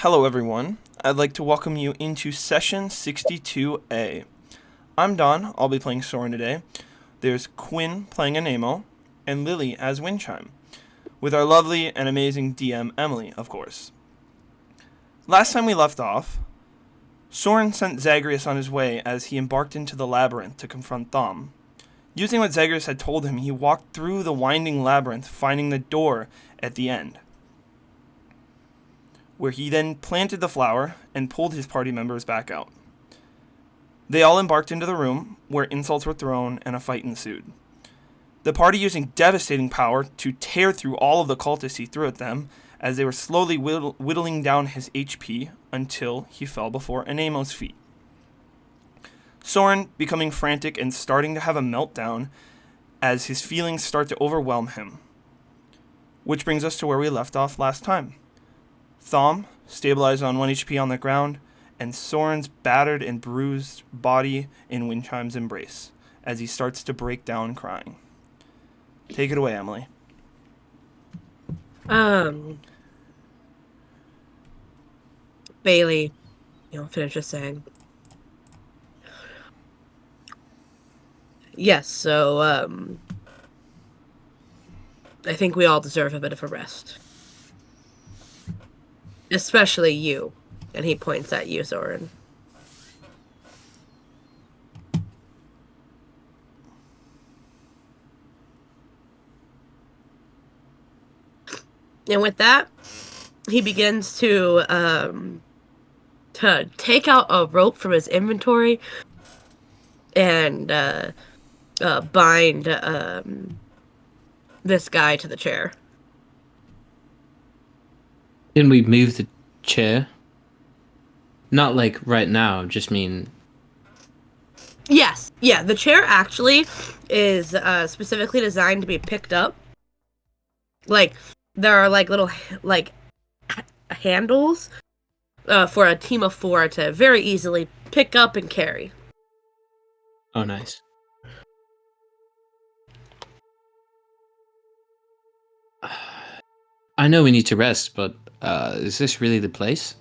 Hello everyone, I'd like to welcome you into session 62A. I'm Don, I'll be playing Soren today. There's Quinn playing Anemo, and Lily as Windchime, with our lovely and amazing DM Emily, of course. Last time we left off, Soren sent Zagreus on his way as he embarked into the labyrinth to confront Thom. Using what Zagreus had told him, he walked through the winding labyrinth, finding the door at the end, where he then planted the flower and pulled his party members back out. They all embarked into the room, where insults were thrown and a fight ensued. The party using devastating power to tear through all of the cultists he threw at them, as they were slowly whittling down his HP until he fell before Anemo's feet. Soren becoming frantic and starting to have a meltdown as his feelings start to overwhelm him. Which brings us to where we left off last time. Thom, stabilized on 1 HP on the ground, and Soren's battered and bruised body in Windchime's embrace, as he starts to break down crying. Take it away, Emily. Bailey, finish just saying. Yes, so, I think we all deserve a bit of a rest. Especially you. And he points at you, Soren. And with that, he begins to take out a rope from his inventory and bind this guy to the chair. Can we move the chair? Not like right now, just mean... Yes, yeah, the chair actually is specifically designed to be picked up. Like, there are little handles for a team of 4 to very easily pick up and carry. Oh, nice. I know we need to rest, but is this really the place?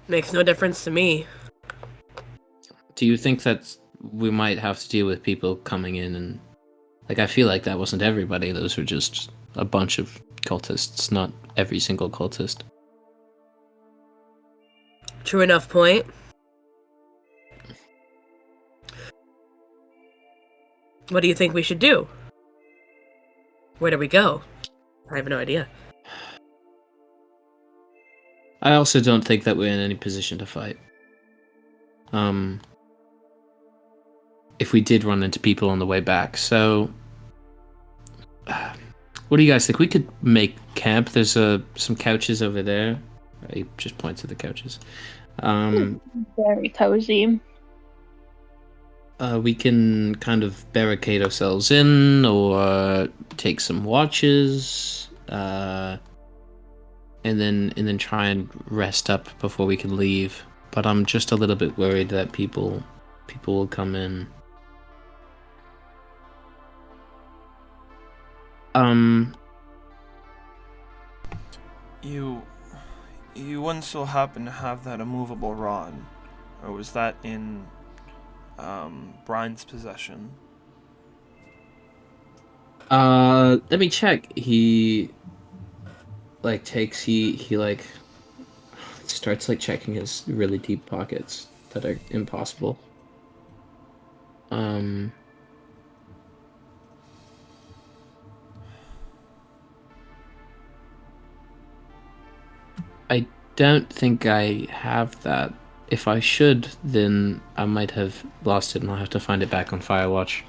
Makes no difference to me. Do you think that we might have to deal with people coming in and... I feel like that wasn't everybody. Those were just a bunch of cultists, not every single cultist. True enough point. What do you think we should do? Where do we go? I have no idea. I also don't think that we're in any position to fight. If we did run into people on the way back, so... what do you guys think? We could make camp. There's some couches over there. He just points at the couches. Very cozy. We can kind of barricade ourselves in, or take some watches, and then try and rest up before we can leave. But I'm just a little bit worried that people will come in. You wouldn't still happen to have that immovable rod, or was that in Brian's possession? Let me check. He starts checking his really deep pockets that are impossible. I don't think I have that. If I should, then I might have lost it and I'll have to find it back on Firewatch.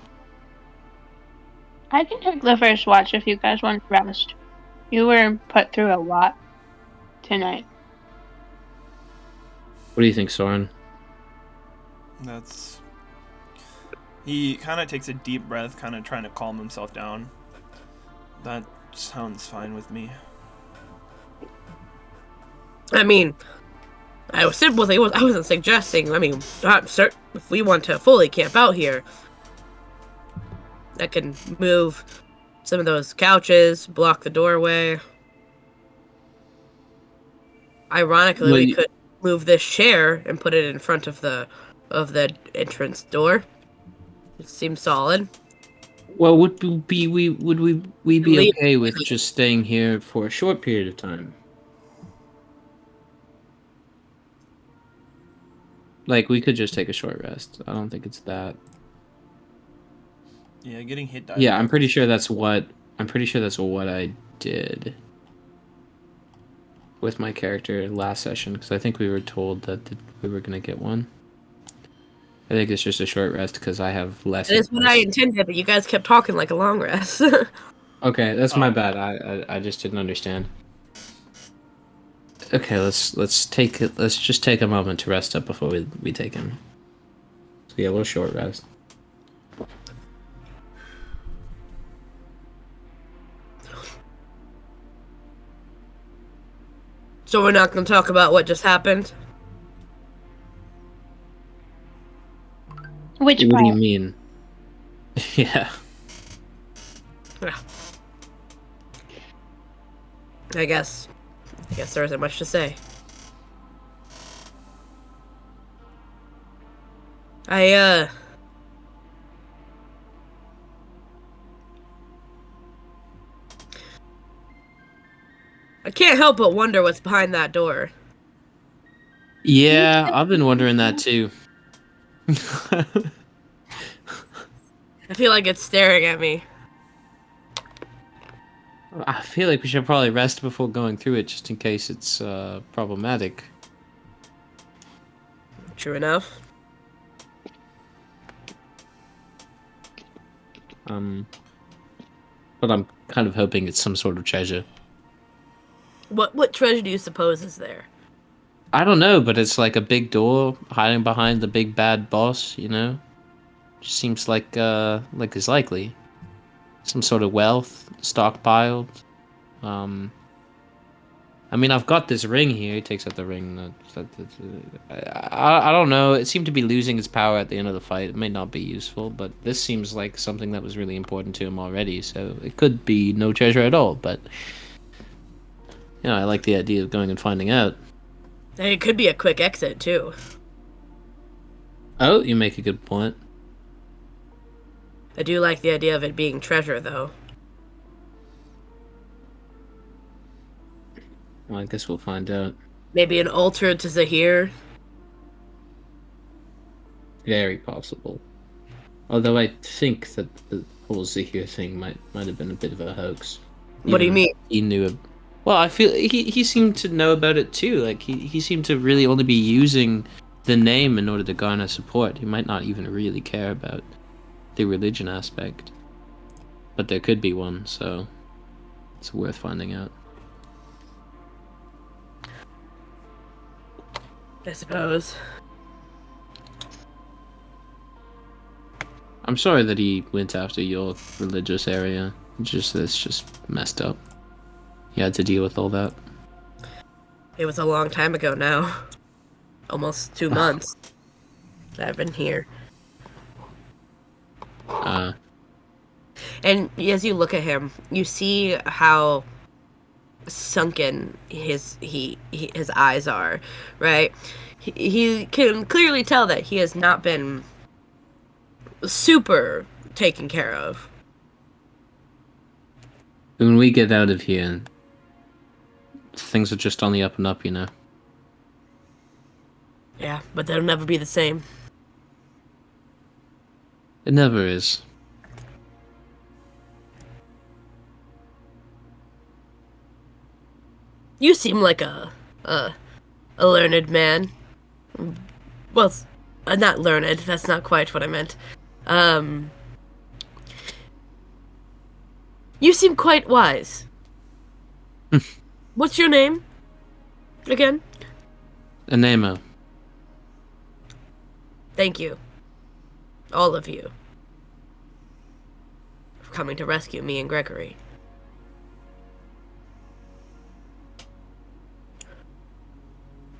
I can take the first watch if you guys want to rest. You were put through a lot tonight. What do you think, Soren? He kind of takes a deep breath, kind of trying to calm himself down. That sounds fine with me. I mean, I wasn't suggesting. I mean, I'm certain if we want to fully camp out here, I can move some of those couches, block the doorway. Ironically, Well, we could move this chair and put it in front of the entrance door. It seems solid. well, would we be Leave. okay with just staying here for a short period of time? Like we could just take a short rest. I don't think it's that. Yeah, getting hit died. Yeah, I'm pretty sure that's what I did with my character last session because I think we were told that we were gonna get one. I think it's just a short rest because I have less. That is what I intended, but you guys kept talking like a long rest. Okay, that's my Oh. bad. I just didn't understand. Okay, let's just take a moment to rest up before we take him. So yeah, we'll short rest. So we're not going to talk about what just happened? Which What do you part? mean? Yeah. I guess there isn't much to say. I can't help but wonder what's behind that door. Yeah, I've been wondering that too. I feel like it's staring at me. I feel like we should probably rest before going through it, just in case it's problematic. True enough. But I'm kind of hoping it's some sort of treasure. What treasure do you suppose is there? I don't know, but it's like a big door hiding behind the big bad boss, you know? Just seems like it's likely. Some sort of wealth stockpiled. I mean, I've got this ring here. He takes out the ring. I don't know. It seemed to be losing its power at the end of the fight. It may not be useful, but this seems like something that was really important to him already. So it could be no treasure at all. But you know, I like the idea of going and finding out. And it could be a quick exit too. Oh, you make a good point. I do like the idea of it being treasure, though. Well, I guess we'll find out. Maybe an altar to Zahir. Very possible. Although I think that the whole Zahir thing might have been a bit of a hoax. What do you mean? He knew. Well, I feel he seemed to know about it too. Like he seemed to really only be using the name in order to garner support. He might not even really care about the religion aspect. But there could be one, so it's worth finding out. I suppose. I'm sorry that he went after your religious area. It's just messed up. You had to deal with all that. It was a long time ago now. Almost 2 months that I've been here. And as you look at him, you see how sunken his eyes are, right? He can clearly tell that he has not been super taken care of. When we get out of here, things are just on the up and up, you know. Yeah, but they'll never be the same. It never is. You seem like a learned man. Well, not learned. That's not quite what I meant. You seem quite wise. What's your name? Again? Anemo. Thank you. All of you. For coming to rescue me and Gregory.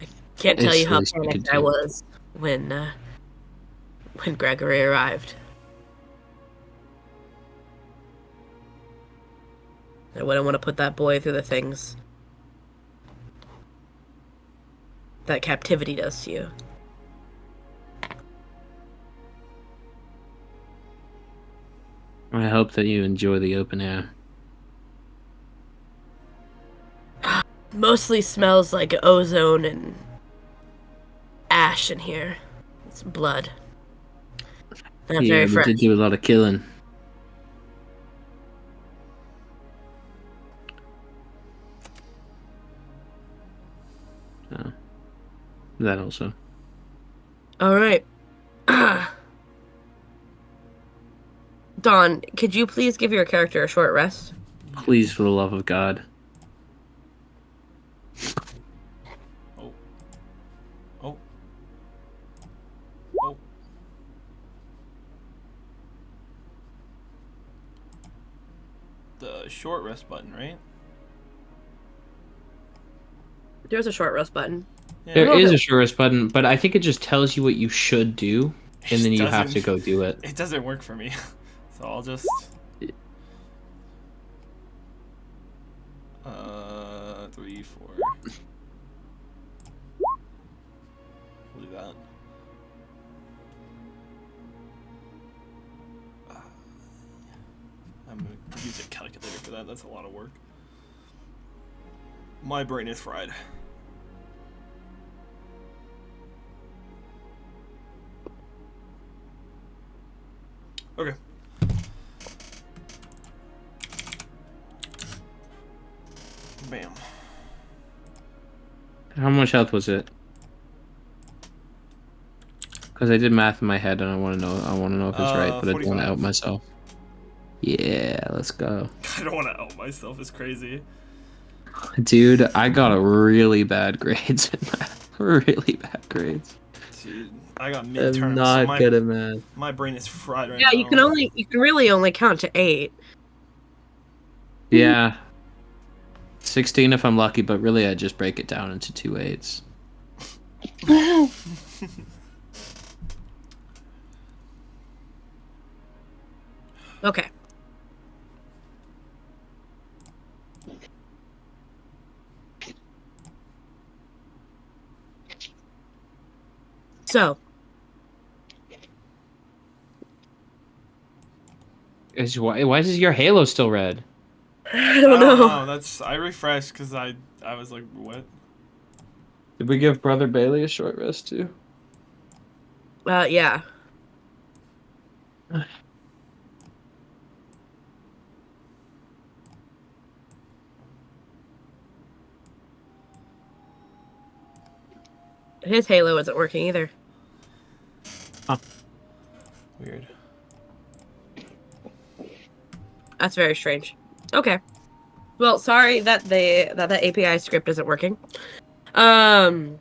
I can't tell It's you how nice we panicked could I do. was when Gregory arrived. I wouldn't want to put that boy through the things that captivity does to you. I hope that you enjoy the open air. Mostly smells like ozone and ash in here. It's blood. Not Yeah, very we fresh. did do a lot of killing. That also. All right. Dawn, could you please give your character a short rest? Please, for the love of God. Oh. Oh. Oh. The short rest button, right? There's a short rest button. Yeah. There is a short rest button, but I think it just tells you what you should do, and then It you have doesn't- to go do it. It doesn't work for me. So I'll just... 3, 4. We'll do that. I'm gonna use a calculator for that. That's a lot of work. My brain is fried. Okay. Bam. How much health was it? Because I did math in my head, and I want to know. I want to know if it's right, but I don't want to 45. out myself. Yeah, let's go, I don't want to out myself. It's crazy. dude. I got a really bad grades in math. Really bad grades. Dude, I got I'm midterms. not so good at math. my brain is fried right Yeah, now. you can really only count to 8. Yeah, 16 if I'm lucky, but really I just break it down into 2 8s. Okay. So, Why is your halo still red? I don't know. That's I refreshed because I was like, what? Did we give Brother Bailey a short rest too? Yeah. His halo isn't working either. Weird. That's very strange. Okay. Well, sorry that that API script isn't working. You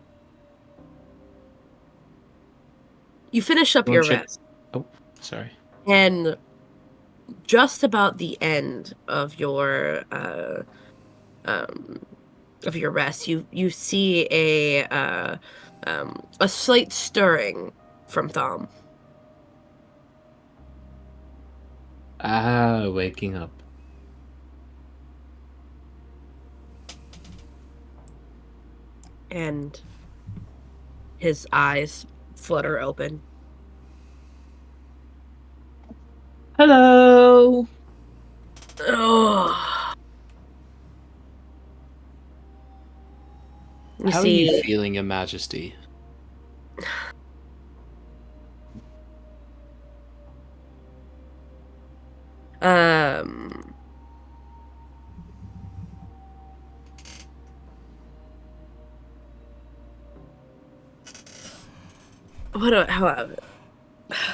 finish up your rest, Oh, sorry. and just about the end of your rest, you see a slight stirring from Thom. Waking up. And his eyes flutter open. Hello. Oh. You How see, are you feeling, Your Majesty? um,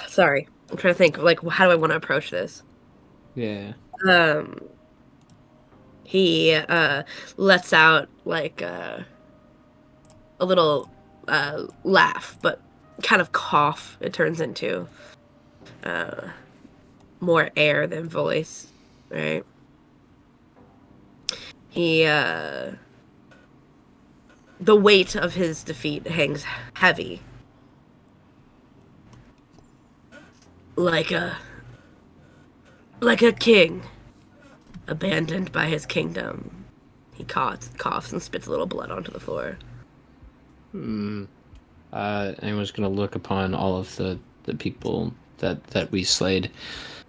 sorry, I'm trying to think, like, how do I want to approach this? Yeah. He lets out like a little laugh, but kind of cough. It turns into more air than voice, right? He the weight of his defeat hangs heavy, like a king abandoned by his kingdom. He coughs and spits a little blood onto the floor. Anyone's gonna look upon all of the people that we slayed.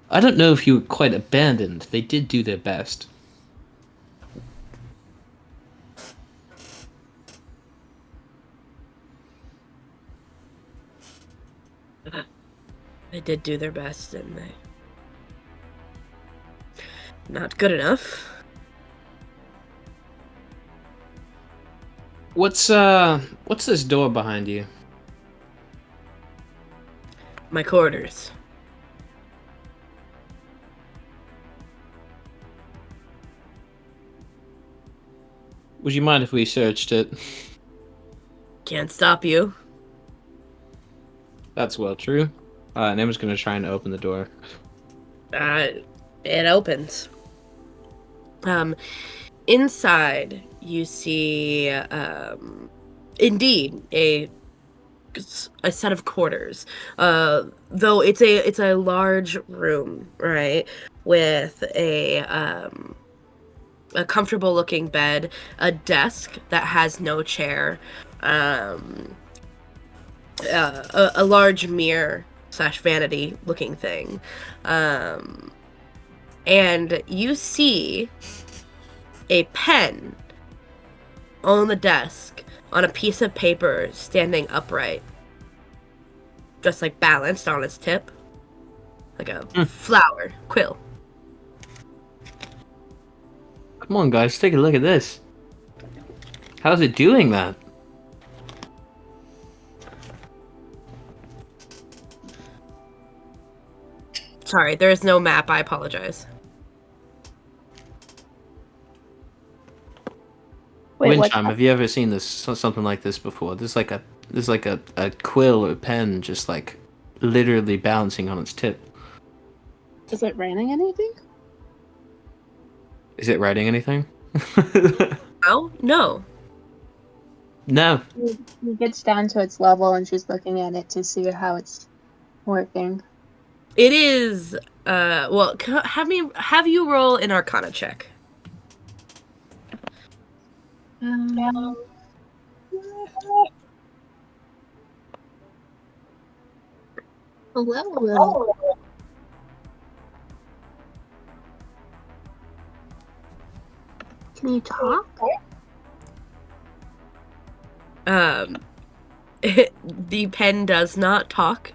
I don't know if you were quite abandoned. They did do their best. They did do their best, didn't they? Not good enough. What's this door behind you? My quarters. Would you mind if we searched it? Can't stop you. That's well true. And Emma's gonna try and open the door. It opens. Inside you see, indeed, a set of quarters. Though it's a large room, right, with a comfortable looking bed, a desk that has no chair, a large mirror / vanity looking thing, and you see a pen on the desk on a piece of paper standing upright, just like balanced on its tip, like a flower quill. Come on, guys, take a look at this. How's it doing that? Sorry, there is no map. I apologize. Wait, what's Windchime, have you ever seen this something like this before? There's like a quill or pen just like literally balancing on its tip. Is it raining anything? Is it writing anything? Oh no. No. He gets down to its level and she's looking at it to see how it's working. It is. Well, have you roll an Arcana check. Hello. Can you talk? The pen does not talk.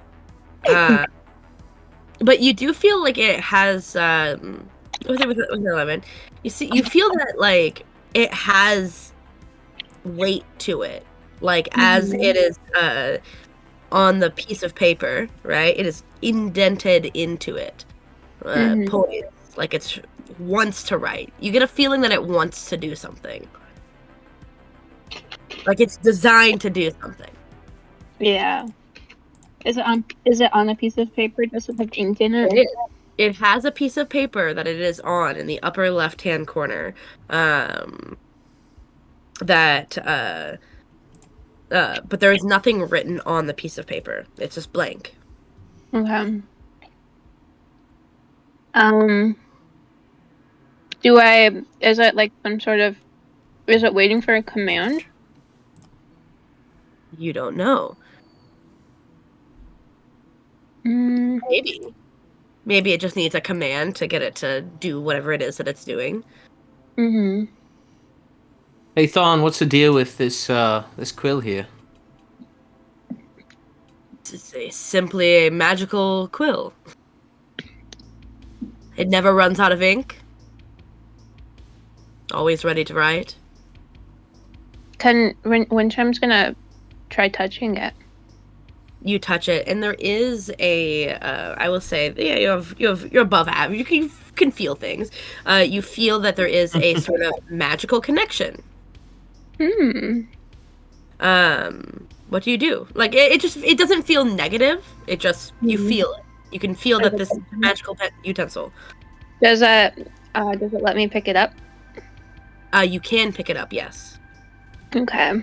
But you do feel like it has with 11. You feel that like it has weight to it. Like as it is on the piece of paper, right? It is indented into it. Poised, like it's wants to write. You get a feeling that it wants to do something. Like it's designed to do something. Yeah. Is it on a piece of paper? Does it have ink in it? It is. It has a piece of paper that it is on in the upper left-hand corner. But there is nothing written on the piece of paper. It's just blank. Okay. Is it like some sort of, is it waiting for a command? You don't know. Maybe it just needs a command to get it to do whatever it is that it's doing. Hey Thom, what's the deal with this quill here? It's simply a magical quill. It never runs out of ink. Always ready to write. Windchime's gonna try touching it. You touch it, and there is a. I will say, yeah, you're above average. You can feel things. You feel that there is a sort of magical connection. What do you do? Like it doesn't feel negative. It just you feel it. You can feel that this is a magical utensil. Does it let me pick it up? You can pick it up. Yes. Okay.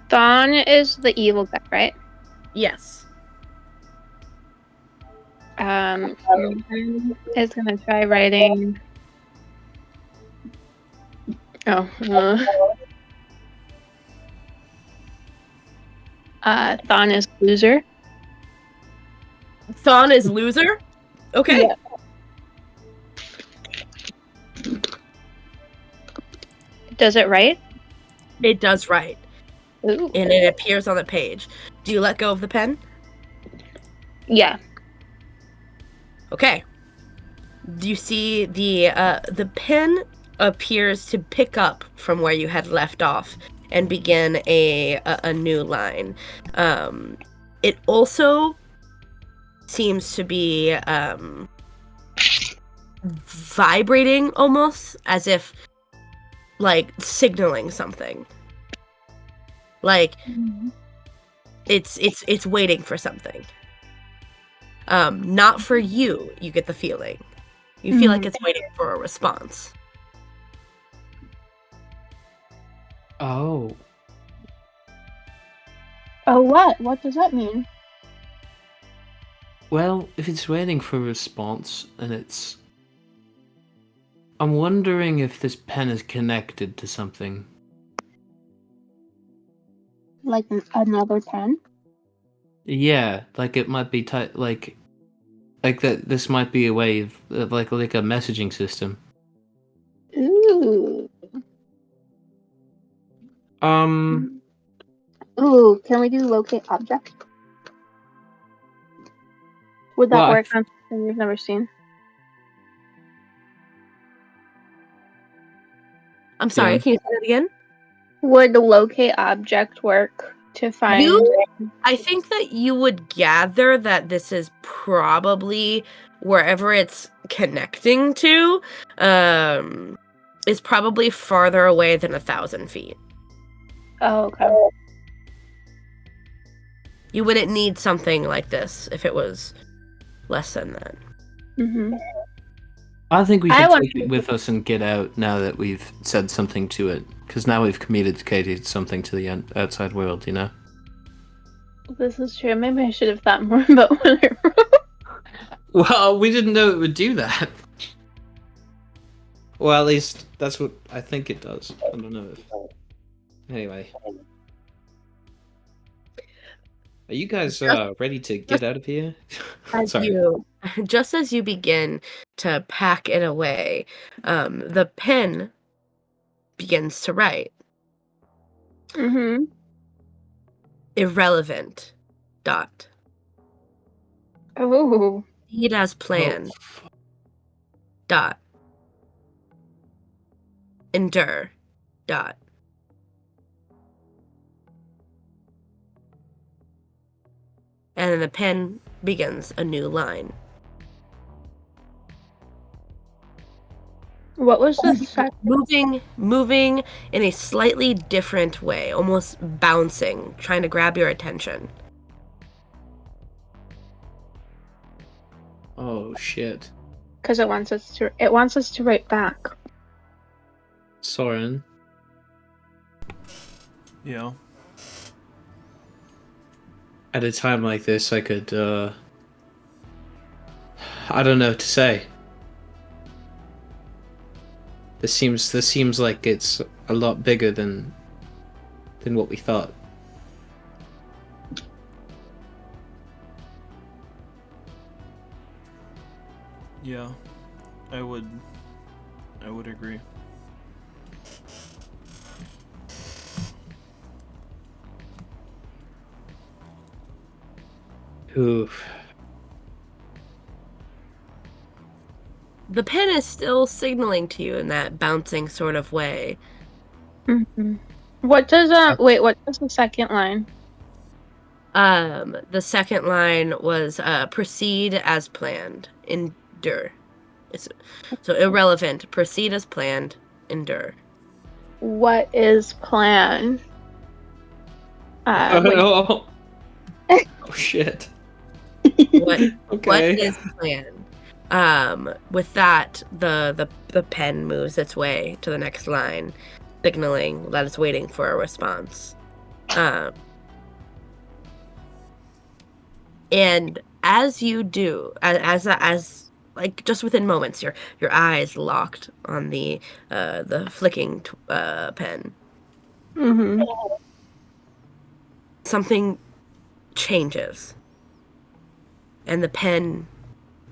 Thom is the evil guy, right? Yes. Is gonna try writing. Oh. Thon is loser. Thon is loser? Okay. Yeah. Does it write? It does write. Ooh. And it appears on the page. Do you let go of the pen? Yeah. Okay. Do you see the pen appears to pick up from where you had left off and begin a new line. It also seems to be vibrating almost as if like signaling something. Like it's waiting for something. Not for you, you get the feeling. You feel like it's waiting for a response. Oh. Oh, what? What does that mean? Well, if it's waiting for a response, and it's... I'm wondering if this pen is connected to something. Like another pen? Yeah, like it might be like that. This might be a way of like a messaging system. Ooh. Um. Ooh, can we do locate object? Would that Well, work on something you've never seen? I'm sorry, Yeah. can you say that again? Would the locate object work to find? I think that you would gather that this is probably wherever it's connecting to, is probably farther away than 1,000 feet. Oh, okay. You wouldn't need something like this if it was less than that. Mm-hmm. I think we I should want- take it with us and get out now that we've said something to it, because now we've communicated something to the outside world. You know. This is true. Maybe I should have thought more about what I wrote. Well, we didn't know it would do that. Well, at least that's what I think it does. I don't know if... Anyway. Are you guys ready to get out of here? Sorry. Just as you begin to pack it away, the pen begins to write. Mm-hmm. Irrelevant. Dot. Oh. Proceed as planned. Dot. Endure. Dot. And then the pen begins a new line. What was the second? Moving in a slightly different way, almost bouncing, trying to grab your attention. Oh shit. Because it wants us to write back. Soren. Yeah. At a time like this, I could, I don't know what to say. This seems like it's a lot bigger than what we thought. Yeah. I would agree. Oof. The pen is still signaling to you in that bouncing sort of way. Mm-hmm. What does what does the second line? The second line was proceed as planned. Endure. So irrelevant. Proceed as planned. Endure. What is plan? Oh shit. What Okay. is planned? With that, the pen moves its way to the next line, signaling that it's waiting for a response. And as you do, as like just within moments, your eyes locked on the flicking pen. Mm-hmm. Something changes, and the pen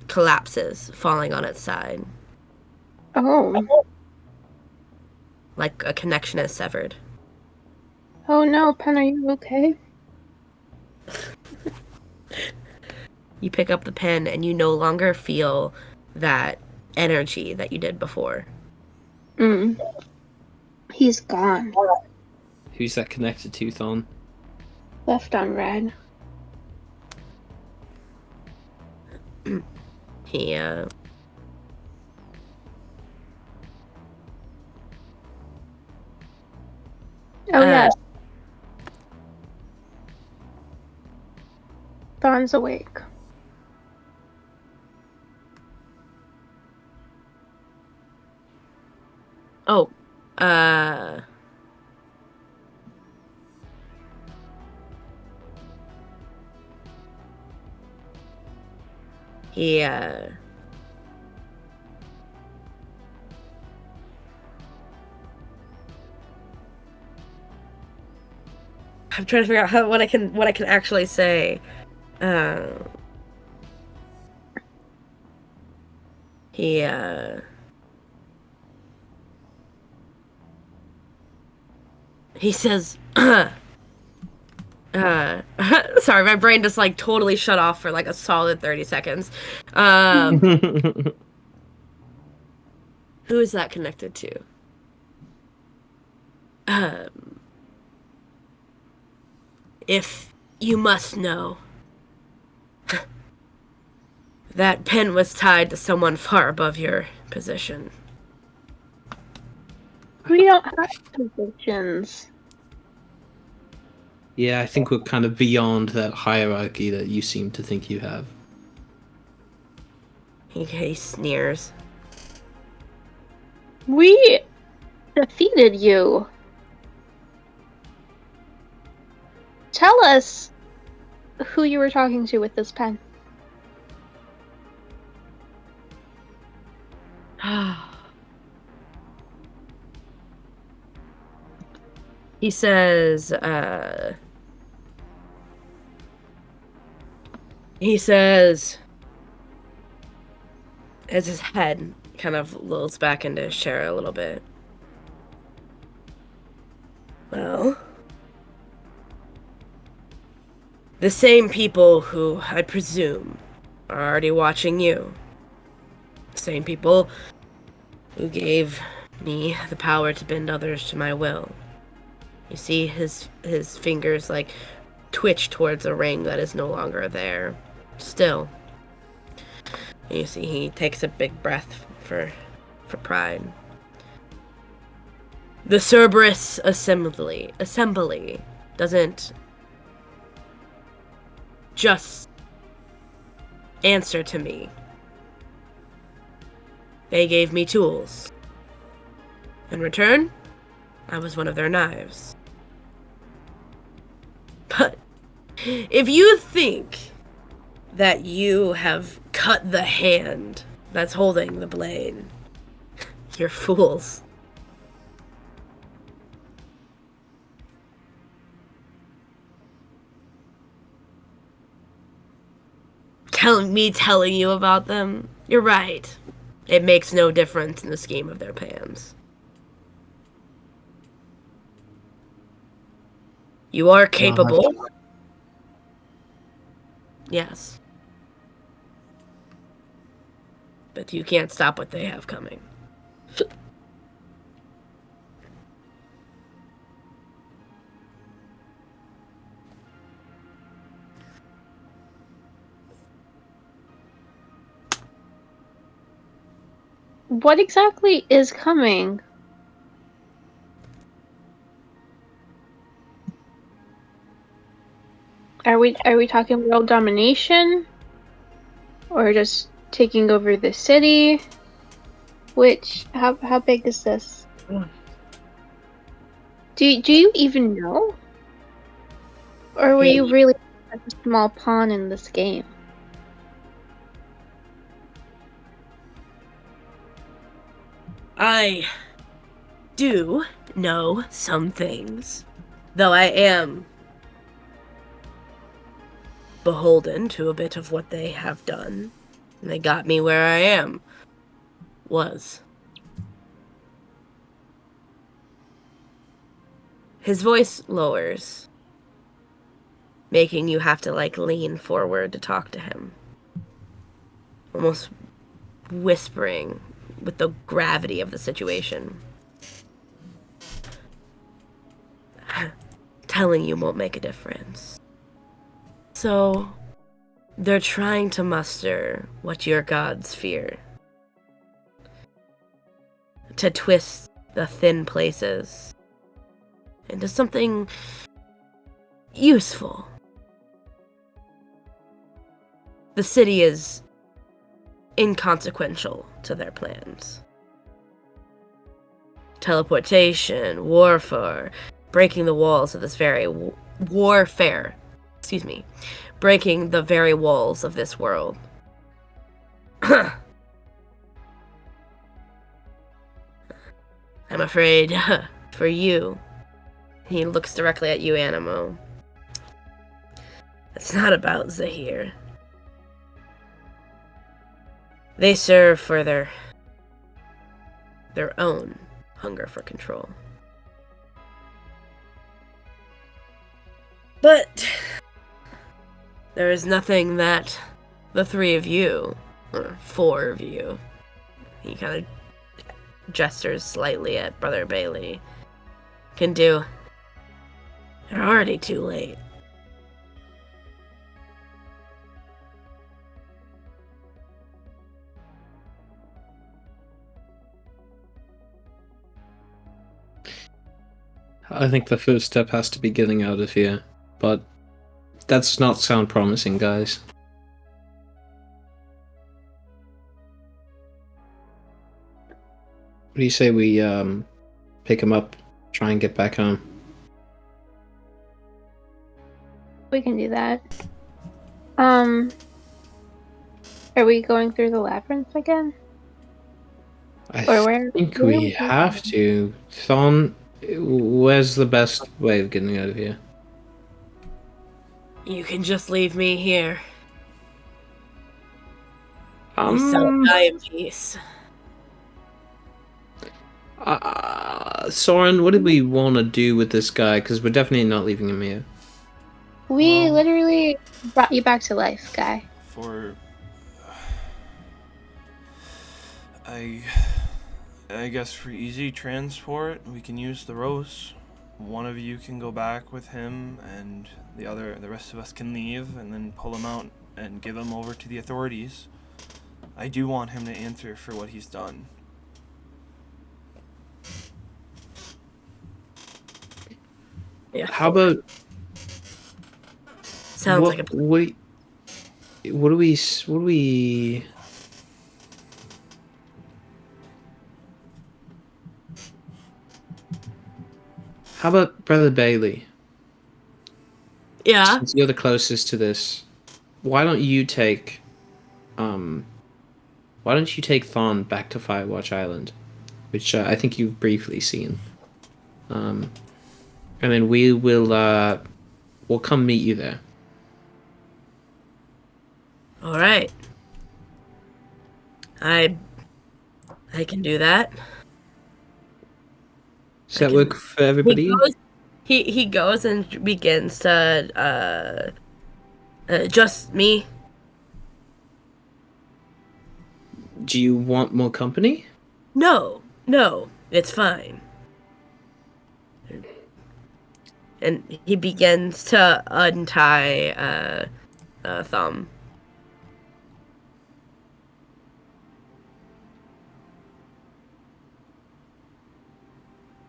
collapses, falling on its side, Oh. like a connection is severed. Oh no, Pen, are you okay? You pick up the pen, and you no longer feel that energy that you did before. Mm. He's gone. Who's that connected to, Thom? Left on red. He Oh yes. Thorn's awake. oh, he I'm trying to figure out what I can actually say. He he says, sorry, my brain just like totally shut off for like a solid 30 seconds. Who is that connected to? If you must know, that pen was tied to someone far above your position. We don't have positions. Yeah, I think we're kind of beyond that hierarchy that you seem to think you have. He sneers. We defeated you. Tell us who you were talking to with this pen. He says, as his head kind of lolls back into his chair a little bit. Well, the same people who, I presume, are already watching you. The same people who gave me the power to bend others to my will. You see his fingers like twitch towards a ring that is no longer there. Still. And you see he takes a big breath for pride. The Cerberus assembly doesn't just answer to me. They gave me tools. In return, I was one of their knives. But if you think that you have cut the hand that's holding the blade, you're fools. Telling you about them, you're right. It makes no difference in the scheme of their plans. You are capable. Yes. But you can't stop what they have coming. What exactly is coming? Are we talking world domination? Or just taking over the city? How big is this? Do you even know? Or were you really such a small pawn in this game? I do know some things, though I am beholden to a bit of what they have done. And they got me where I was. His voice lowers, making you have to, lean forward to talk to him. Almost whispering with the gravity of the situation. Telling you won't make a difference. So, they're trying to muster what your gods fear. To twist the thin places into something useful. The city is inconsequential to their plans. Teleportation, warfare, breaking the walls of this very warfare. Breaking the very walls of this world. I'm afraid for you. He looks directly at you, Anemo. It's not about Zahir. They serve for their own hunger for control. But there is nothing that the three of you, or four of you, he kind of gestures slightly at Brother Bailey, can do. They're already too late. I think the first step has to be getting out of here, but that does not sound promising, guys. What do you say we pick him up, try and get back home? We can do that. Are we going through the labyrinth again? I Or where think are we have to. Thom, where's the best way of getting out of here? You can just leave me here. You shall die in peace. Soren, what did we want to do with this guy? Because we're definitely not leaving him here. We literally brought you back to life, guy. I guess for easy transport, we can use the Rose. One of you can go back with him, and the rest of us can leave, and then pull him out and give him over to the authorities. I do want him to answer for what he's done. Yeah. How about... Sounds like a... What do we... How about Brother Bailey? Yeah? Since you're the closest to this, why don't you take Thom back to Firewatch Island, which I think you've briefly seen. And then we'll come meet you there. All right. I can do that. Does that work for everybody? He goes and begins to just me. Do you want more company? No, it's fine. And he begins to untie Thom.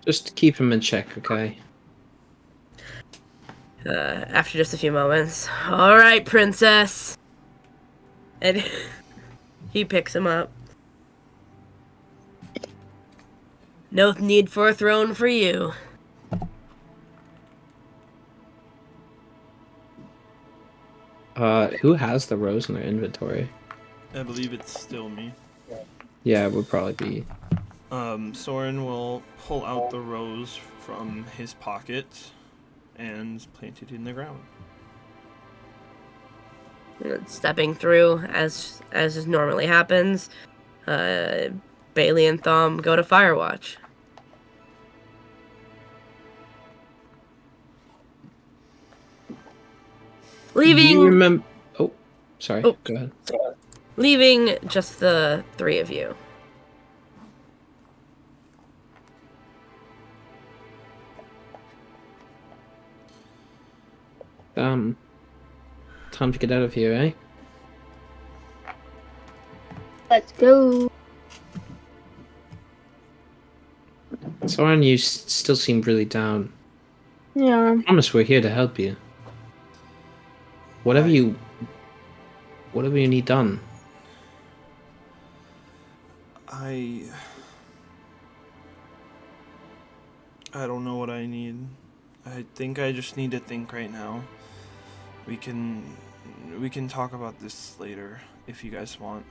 Just keep him in check, okay? After just a few moments. All right, princess. And he picks him up. No need for a throne for you. Who has the rose in their inventory? I believe it's still me. Yeah, it would probably be. Soren will pull out the rose from his pocket and plant it in the ground. Stepping through as normally happens, Bailey and Thom go to Firewatch. Leaving. Do you remember? Oh, sorry. Oh. Go ahead. Leaving just the three of you. Time to get out of here, eh? Let's go. Soren, you still seem really down. Yeah. I promise we're here to help you. Whatever you need done. I don't know what I need. I think I just need to think right now. We can talk about this later if you guys want.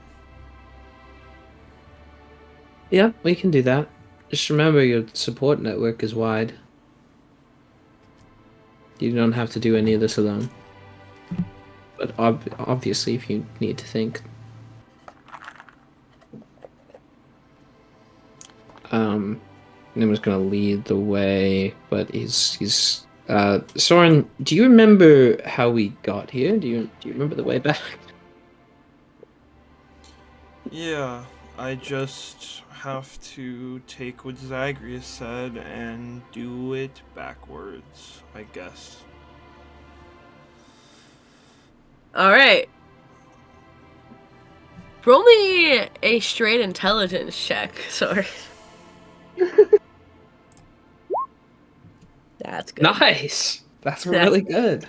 Yeah, we can do that. Just remember your support network is wide. You don't have to do any of this alone. But obviously, if you need to think. Nima's gonna lead the way, but he's Soren, do you remember how we got here? Do you remember the way back? Yeah, I just have to take what Zagreus said and do it backwards, I guess. Alright. Roll me a straight intelligence check. Sorry. That's good. Nice. That's really good.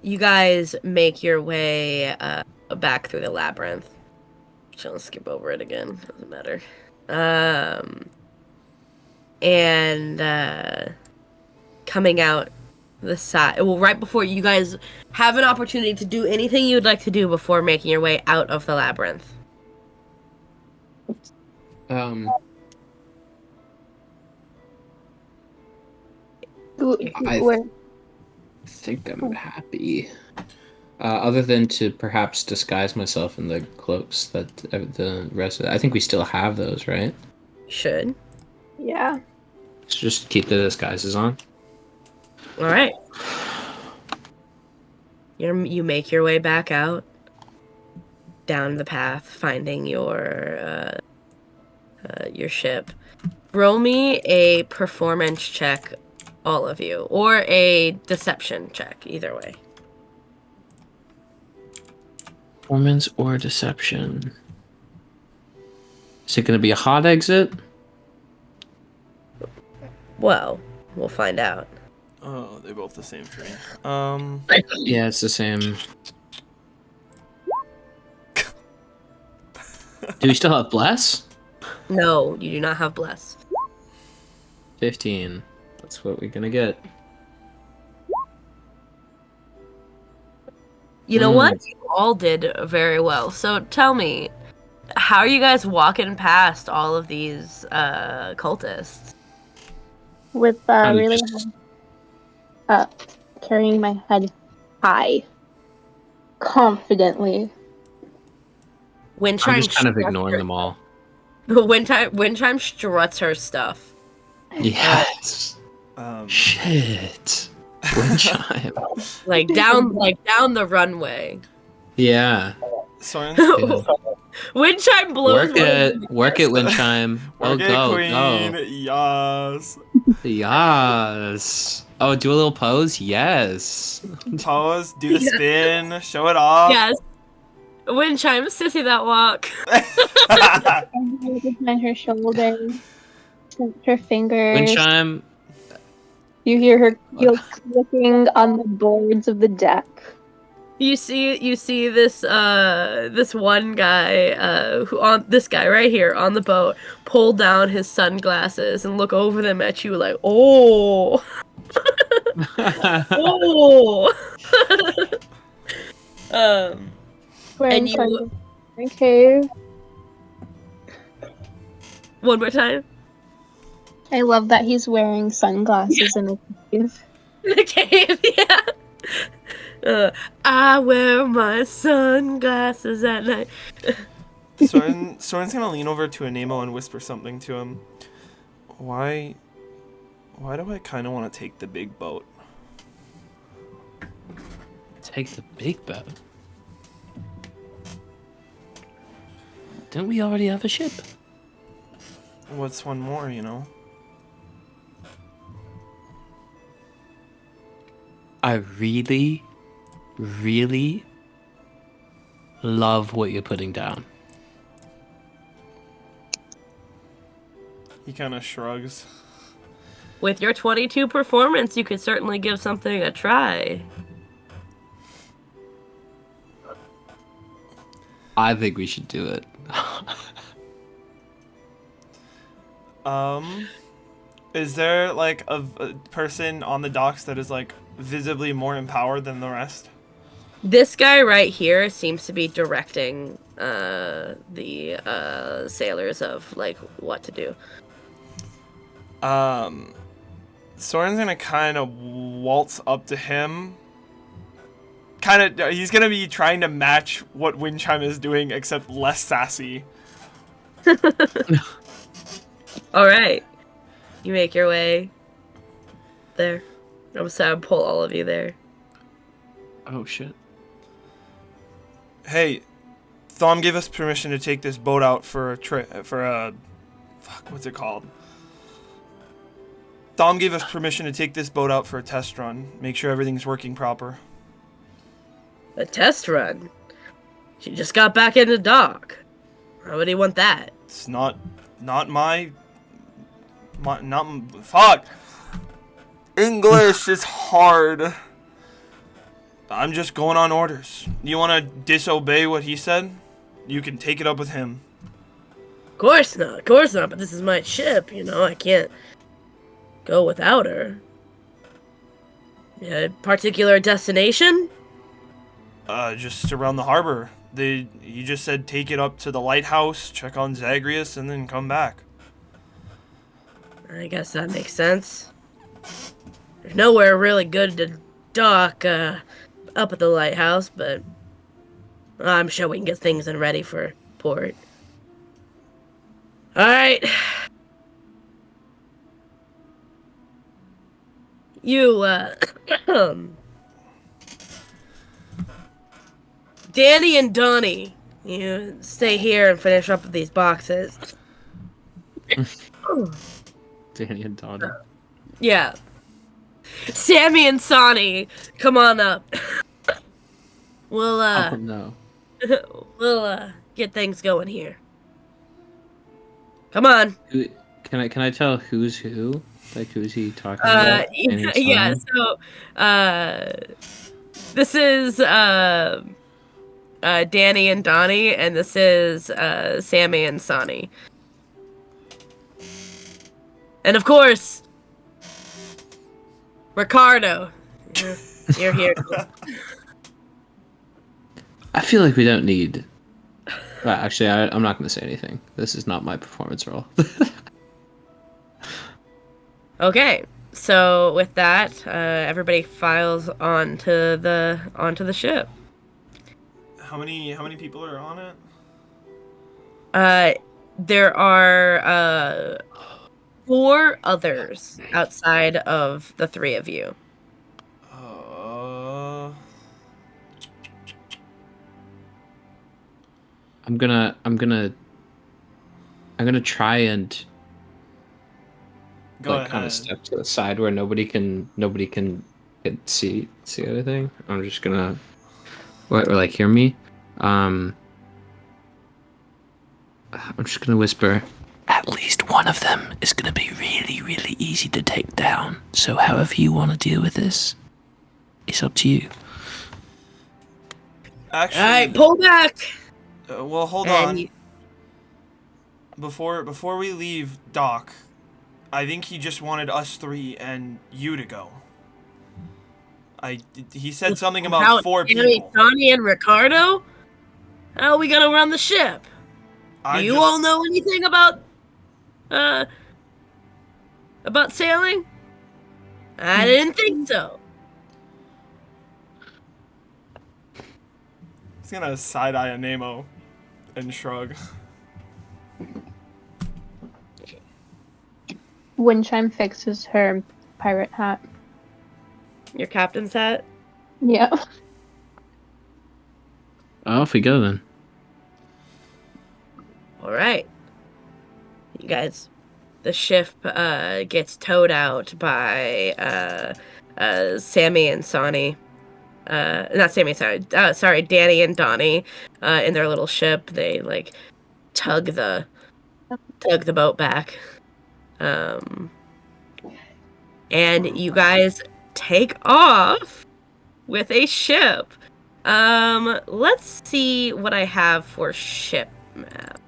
You guys make your way back through the labyrinth. Just gonna skip over it again. Doesn't matter. And coming out the side. Well, right before you guys have an opportunity to do anything you'd like to do before making your way out of the labyrinth. I think I'm happy. Other than to perhaps disguise myself in the cloaks that the rest of I think we still have those, right? Should. Yeah. So just keep the disguises on. All right. You make your way back out down the path, finding your ship. Roll me a performance check, all of you, or a deception check, either way. Performance or deception? Is it going to be a hot exit? Well, we'll find out. Oh, they're both the same for me. Yeah, it's the same. Do we still have bless? No, you do not have bless. 15. That's what we're gonna get. You know what? You all did very well. So tell me, how are you guys walking past all of these cultists? With I'm really just- carrying my head high, confidently. Windchime I'm just kind of struts ignoring her- them all. Windchime struts her stuff. Yes. Um, Shit. Windchime. Like down the runway. Yeah. Soren, Windchime blows. Work it, Windchime. Oh, work it, go, queen. go. Yes. Yes. Oh, do a little pose? Yes. Pose, do the spin, show it off. Yes. Windchime, sissy that walk. Behind her shoulder, her fingers. Windchime. You hear her clicking on the boards of the deck. You see this this one guy this guy right here on the boat pull down his sunglasses and look over them at you like, oh. Oh. Wearing And you sunglasses in a cave. one more time. I love that he's wearing sunglasses in a cave. Okay, yeah. I wear my sunglasses at night. Soren's gonna lean over to Anemo and whisper something to him. Why do I kind of want to take the big boat? Take the big boat. Don't we already have a ship? What's one more, you know? I really, really love what you're putting down. He kind of shrugs. With your 22 performance, you could certainly give something a try. I think we should do it. Is there like a person on the docks that is like visibly more empowered than the rest? This guy right here seems to be directing the sailors of like what to do. Soren's gonna kind of waltz up to him. He's gonna be trying to match what Windchime is doing, except less sassy. All right, you make your way there. I'm sad to pull all of you there. Oh shit. Hey, Thom gave us permission to take this boat out for a trip. What's it called? Thom gave us permission to take this boat out for a test run. Make sure everything's working proper. A test run? She just got back in the dock. Why would he want that? It's not fuck. English is hard. I'm just going on orders. You want to disobey what he said? You can take it up with him. Of course not, but this is my ship, you know, I can't go without her. A particular destination? Just around the harbor. He just said take it up to the lighthouse, check on Zagreus, and then come back. I guess that makes sense. There's nowhere really good to dock up at the lighthouse, but I'm sure we can get things in ready for port. Alright. You, Danny and Donnie, you stay here and finish up with these boxes. Danny and Donnie. Yeah. Sammy and Sonny, come on up. We'll, Oh no. we'll, get things going here. Come on. Can I tell who's who? Like who's he talking about? Yeah, so, this is, Danny and Donnie, and this is, Sammy and Sonny. And of course, Ricardo. You're here. I feel like we don't need. Well, actually, I'm not going to say anything. This is not my performance role. Okay, so with that, everybody files onto the ship. How many people are on it? There are 4 others outside of the 3 of you. I'm gonna try and Go ahead. kind of step to the side where nobody can see anything. I'm just gonna or like hear me. I'm just gonna whisper. At least one of them is gonna be really, really easy to take down. So however you want to deal with this, it's up to you. Actually, All right, pull back. Well, hold And on. you- Before we leave Doc, I think he just wanted us 3 and you to go. He said something about How 4 Danny, people. Sonny, and Ricardo? How are we gonna run the ship? Do you all know anything about sailing? I didn't think so. He's gonna side-eye Anemo and shrug. Windchime fixes her pirate hat. Your captain's hat? Yeah. Off we go then. All right. You guys, the ship gets towed out by Sammy and Sonny. Not Sammy, sorry, Danny and Donnie in their little ship. They like tug the boat back. And you guys take off with a ship. Let's see what I have for ship map.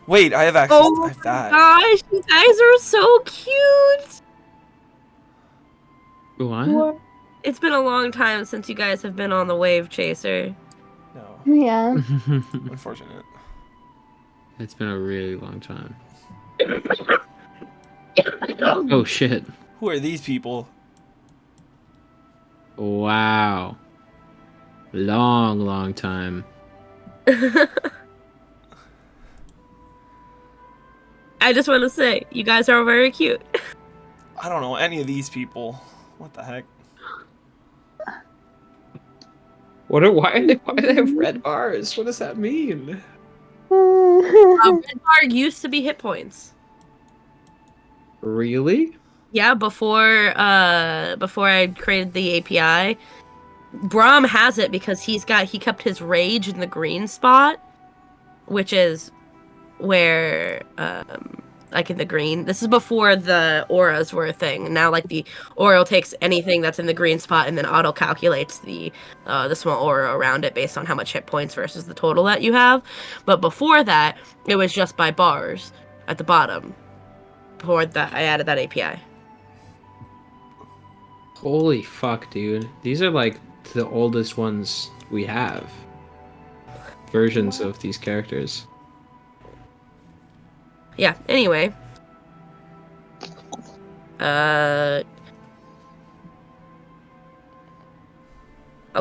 Wait, I have access Oh to that. gosh, you guys are so cute. What? It's been a long time since you guys have been on the Wave Chaser. No, Yeah. unfortunate. It's been a really long time. Oh shit. Who are these people? Wow. Long time. I just want to say, you guys are very cute. I don't know any of these people. What the heck? Why do they have red bars? What does that mean? Red bar used to be hit points. Really? Yeah, before I created the API, Brahm has it because he kept his rage in the green spot, which is where like in the green. This is before the auras were a thing. Now like the aura takes anything that's in the green spot and then auto calculates the small aura around it based on how much hit points versus the total that you have. But before that, it was just by bars at the bottom. Before that, I added that API. Holy fuck, dude. These are like the oldest ones we have. Versions of these characters. Yeah, anyway. I'll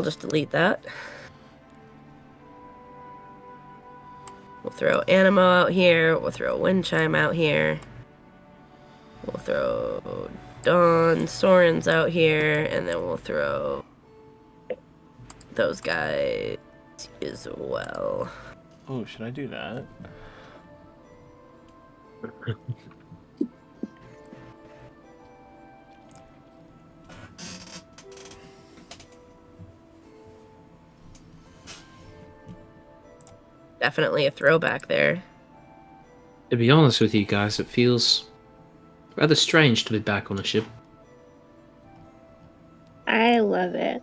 just delete that. We'll throw Anemo out here. We'll throw Windchime out here. We'll throw Soren's out here. And then we'll throw those guys as well. Oh, should I do that? Definitely a throwback there. To be honest with you guys, it feels rather strange to be back on a ship. I love it.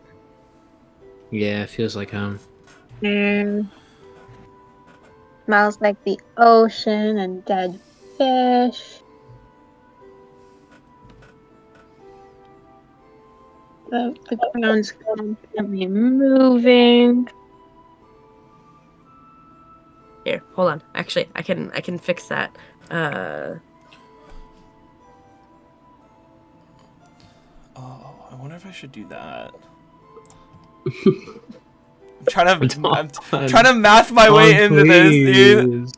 Yeah, it feels like home. Smells like the ocean and dead fish. The ground's constantly moving. Here, hold on. Actually, I can fix that. Oh, I wonder if I should do that. I'm trying to math my way into this, dude.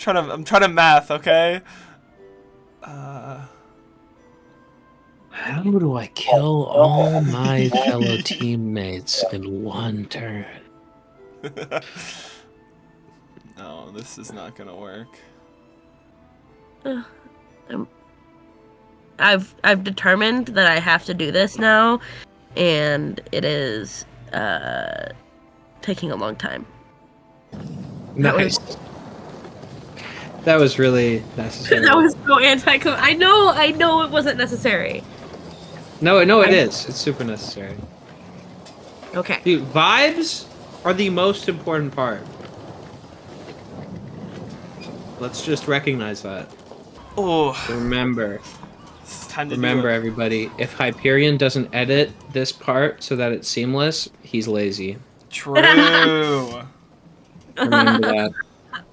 I'm trying to math, okay? How do I kill all my fellow teammates in one turn? No, this is not gonna work. I've determined that I have to do this now, and it is taking a long time. Nice. That was really necessary. That was so I know it wasn't necessary. No, it is. It's super necessary. Okay. Dude, vibes are the most important part. Let's just recognize that. Oh, Remember. It's time to Remember, do it. everybody, if Hyperion doesn't edit this part so that it's seamless, he's lazy. True. Remember that.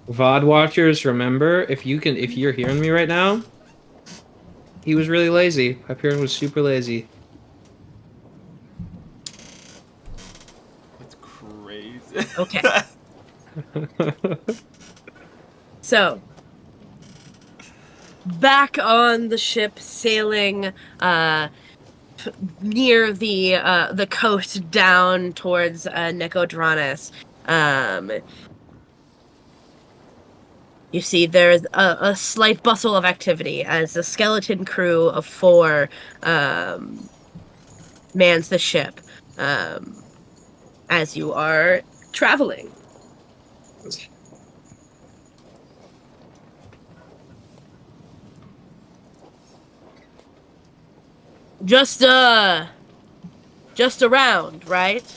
VOD watchers, remember, if you're hearing me right now, he was really lazy. Hyperion was super lazy. That's crazy. Okay. So, back on the ship, sailing near the coast down towards Nicodranas. You see there's a slight bustle of activity as a skeleton crew of 4 mans the ship as you are traveling. Just around, right?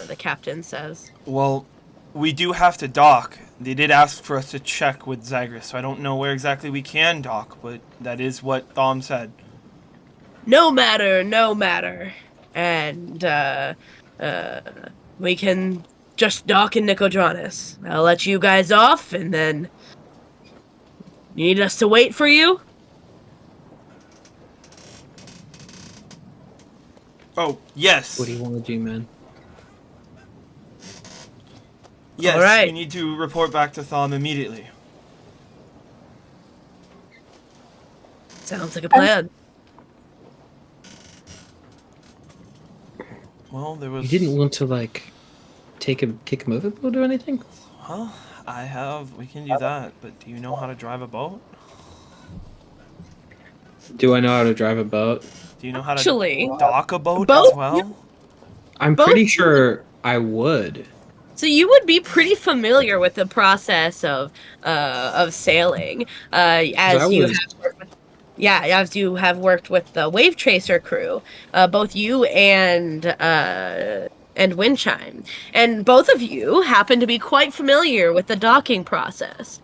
The captain says. Well, we do have to dock. They did ask for us to check with Zagreus, so I don't know where exactly we can dock, but that is what Thom said. No matter. And, we can just dock in Nicodranas. I'll let you guys off, and then... You need us to wait for you? Oh, yes. What do you want to do, man? Yes, All right. we need to report back to Thom immediately. Sounds like a plan. Well, there was... You didn't want to, like, kick him overboard or anything? Well, we can do that, but do you know how to drive a boat? Do I know how to drive a boat? Do you know how to Actually, dock a boat boat? as well? I'm Both- pretty sure I would. So you would be pretty familiar with the process of sailing, as you have worked with the Wave Chaser crew, both you and Windchime, and both of you happen to be quite familiar with the docking process.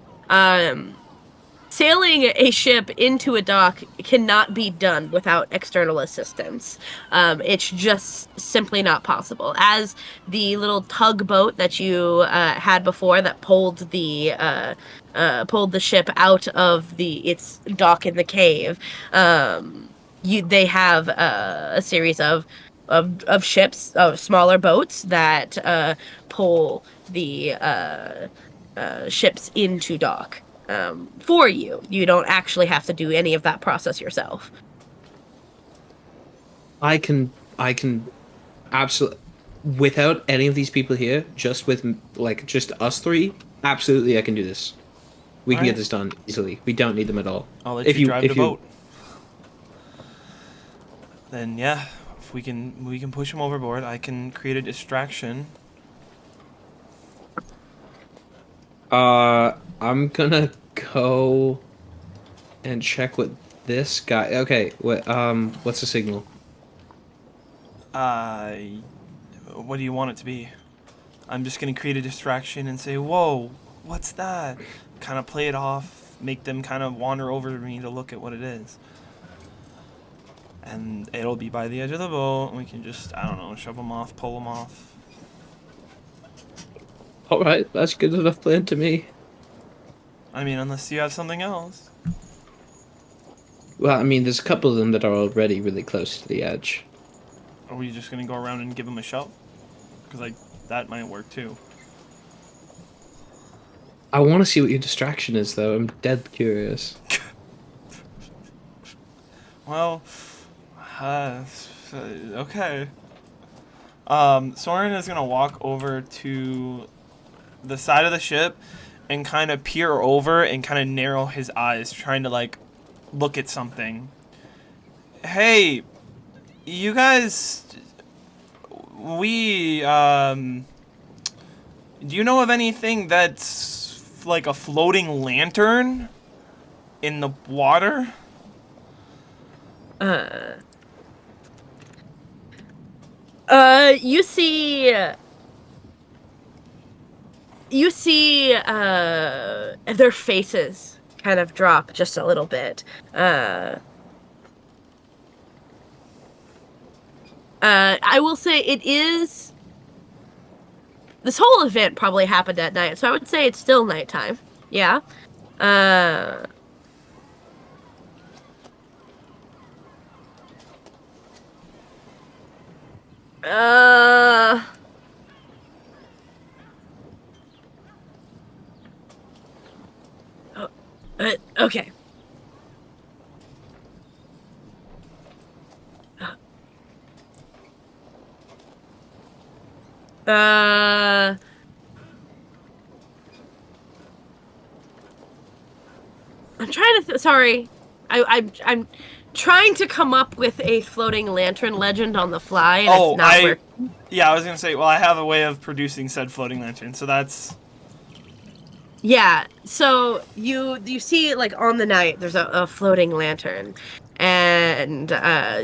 Sailing a ship into a dock cannot be done without external assistance. It's just simply not possible. As the little tugboat that you had before that pulled the ship out of its dock in the cave, they have a series of ships, smaller boats that pull the ships into dock. For you. You don't actually have to do any of that process yourself. I can absolutely, without any of these people here, just us 3, absolutely I can do this. We can Alright. get this done easily. We don't need them at all. I'll let you drive the boat. Then yeah, if we can push him overboard, I can create a distraction. I'm gonna go and check with this guy. Okay, what's the signal? What do you want it to be? I'm just gonna create a distraction and say, "Whoa, what's that?" Kind of play it off, make them kind of wander over to me to look at what it is. And it'll be by the edge of the boat, and we can just, I don't know, shove them off, pull them off. Alright, that's good enough plan to me. I mean, unless you have something else. Well, I mean, there's a couple of them that are already really close to the edge. Are we just gonna go around and give them a shove? Because, that might work too. I want to see what your distraction is, though. I'm dead curious. Well, okay. Soren is gonna walk over to the side of the ship and kind of peer over and kind of narrow his eyes, trying to look at something. Hey, you guys, do you know of anything that's like a floating lantern in the water? You see their faces kind of drop just a little bit. I will say it is. This whole event probably happened at night, so I would say it's still nighttime. Yeah. Okay. I'm trying to. Sorry, I'm trying to come up with a floating lantern legend on the fly, and it's not working. Yeah, I was gonna say. Well, I have a way of producing said floating lantern, so that's. Yeah. So you see, like, on the night, there's a floating lantern, and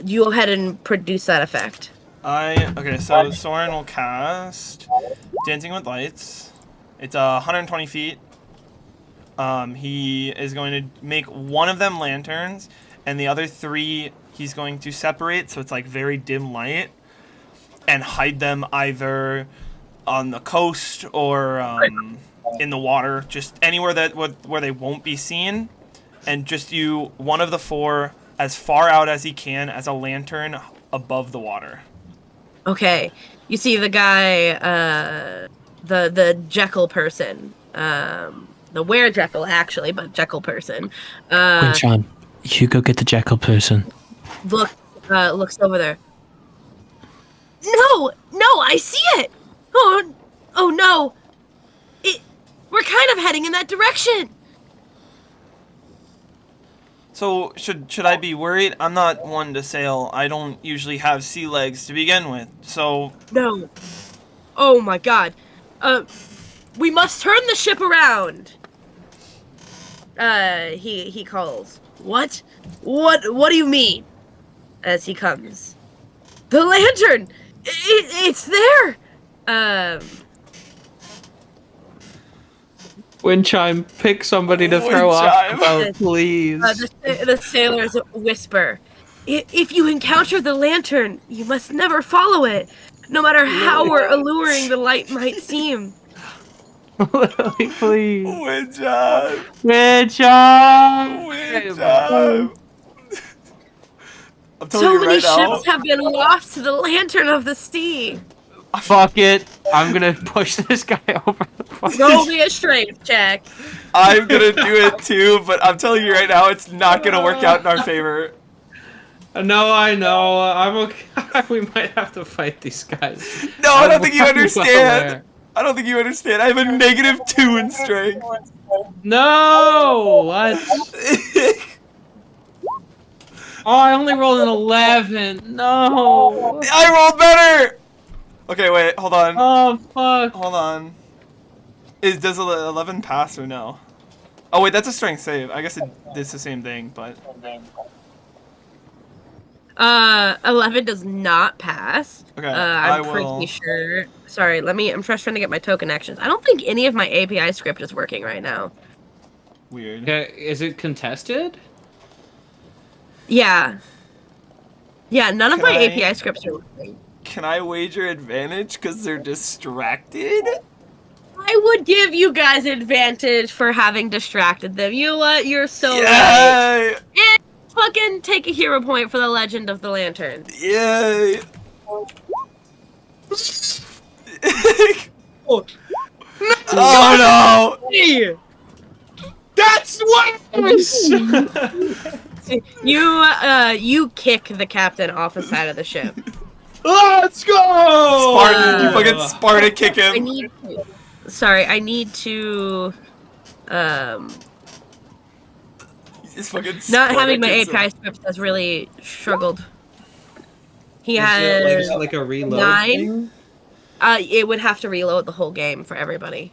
you go ahead and produce that effect. Okay, so Soren will cast Dancing with Lights. It's 120 feet. He is going to make one of them lanterns, and the other 3 he's going to separate, so it's like very dim light, and hide them either on the coast or in the water, just anywhere where they won't be seen, and just you one of the 4 as far out as he can as a lantern above the water. Okay, you see the guy, the Jekyll person, the were-Jekyll actually, but Jekyll person. Windchime, you go get the Jekyll person. Looks over there. No, I see it. Oh no! We're kind of heading in that direction. So, should I be worried? I'm not one to sail. I don't usually have sea legs to begin with, so... No. Oh my god. We must turn the ship around. He calls. What? What do you mean? As he comes. The lantern! It's there! Windchime, pick somebody to throw off about, please. The sailors whisper. If you encounter the lantern, you must never follow it, no matter how alluring the light might seem. Lily, please. Windchime! I'm telling So you many right now. ships have been lost to the lantern of the sea. Fuck it. I'm gonna push this guy over the fucking... Roll me a strength check. I'm gonna do it too, but I'm telling you right now, it's not gonna work out in our favor. No, I know. I'm okay. We might have to fight these guys. No, I don't think you understand. I don't think you understand. I have a -2 in strength. No! What? Oh, I only rolled an 11. No. I rolled better. Okay, wait. Hold on. Oh, fuck. Hold on. Does 11 pass or no? Oh wait, that's a strength save. I guess it's the same thing, but. 11 does not pass. Okay, I'm pretty sure. Sorry, I'm just trying to get my token actions. I don't think any of my API script is working right now. Weird. Okay, is it contested? Yeah. Yeah, none of my API scripts are working. Can I wager advantage because they're distracted? I would give you guys advantage for having distracted them. You know what? You're so right. Yay! And fucking take a hero point for the Legend of the Lantern. Yay! Oh no! That's worse! You kick the captain off the side of the ship. Let's go! Spartan, you fucking Sparta kick him. I need to. He's fucking Not having my API script has really struggled. He has like a reload 9. thing? It would have to reload the whole game for everybody.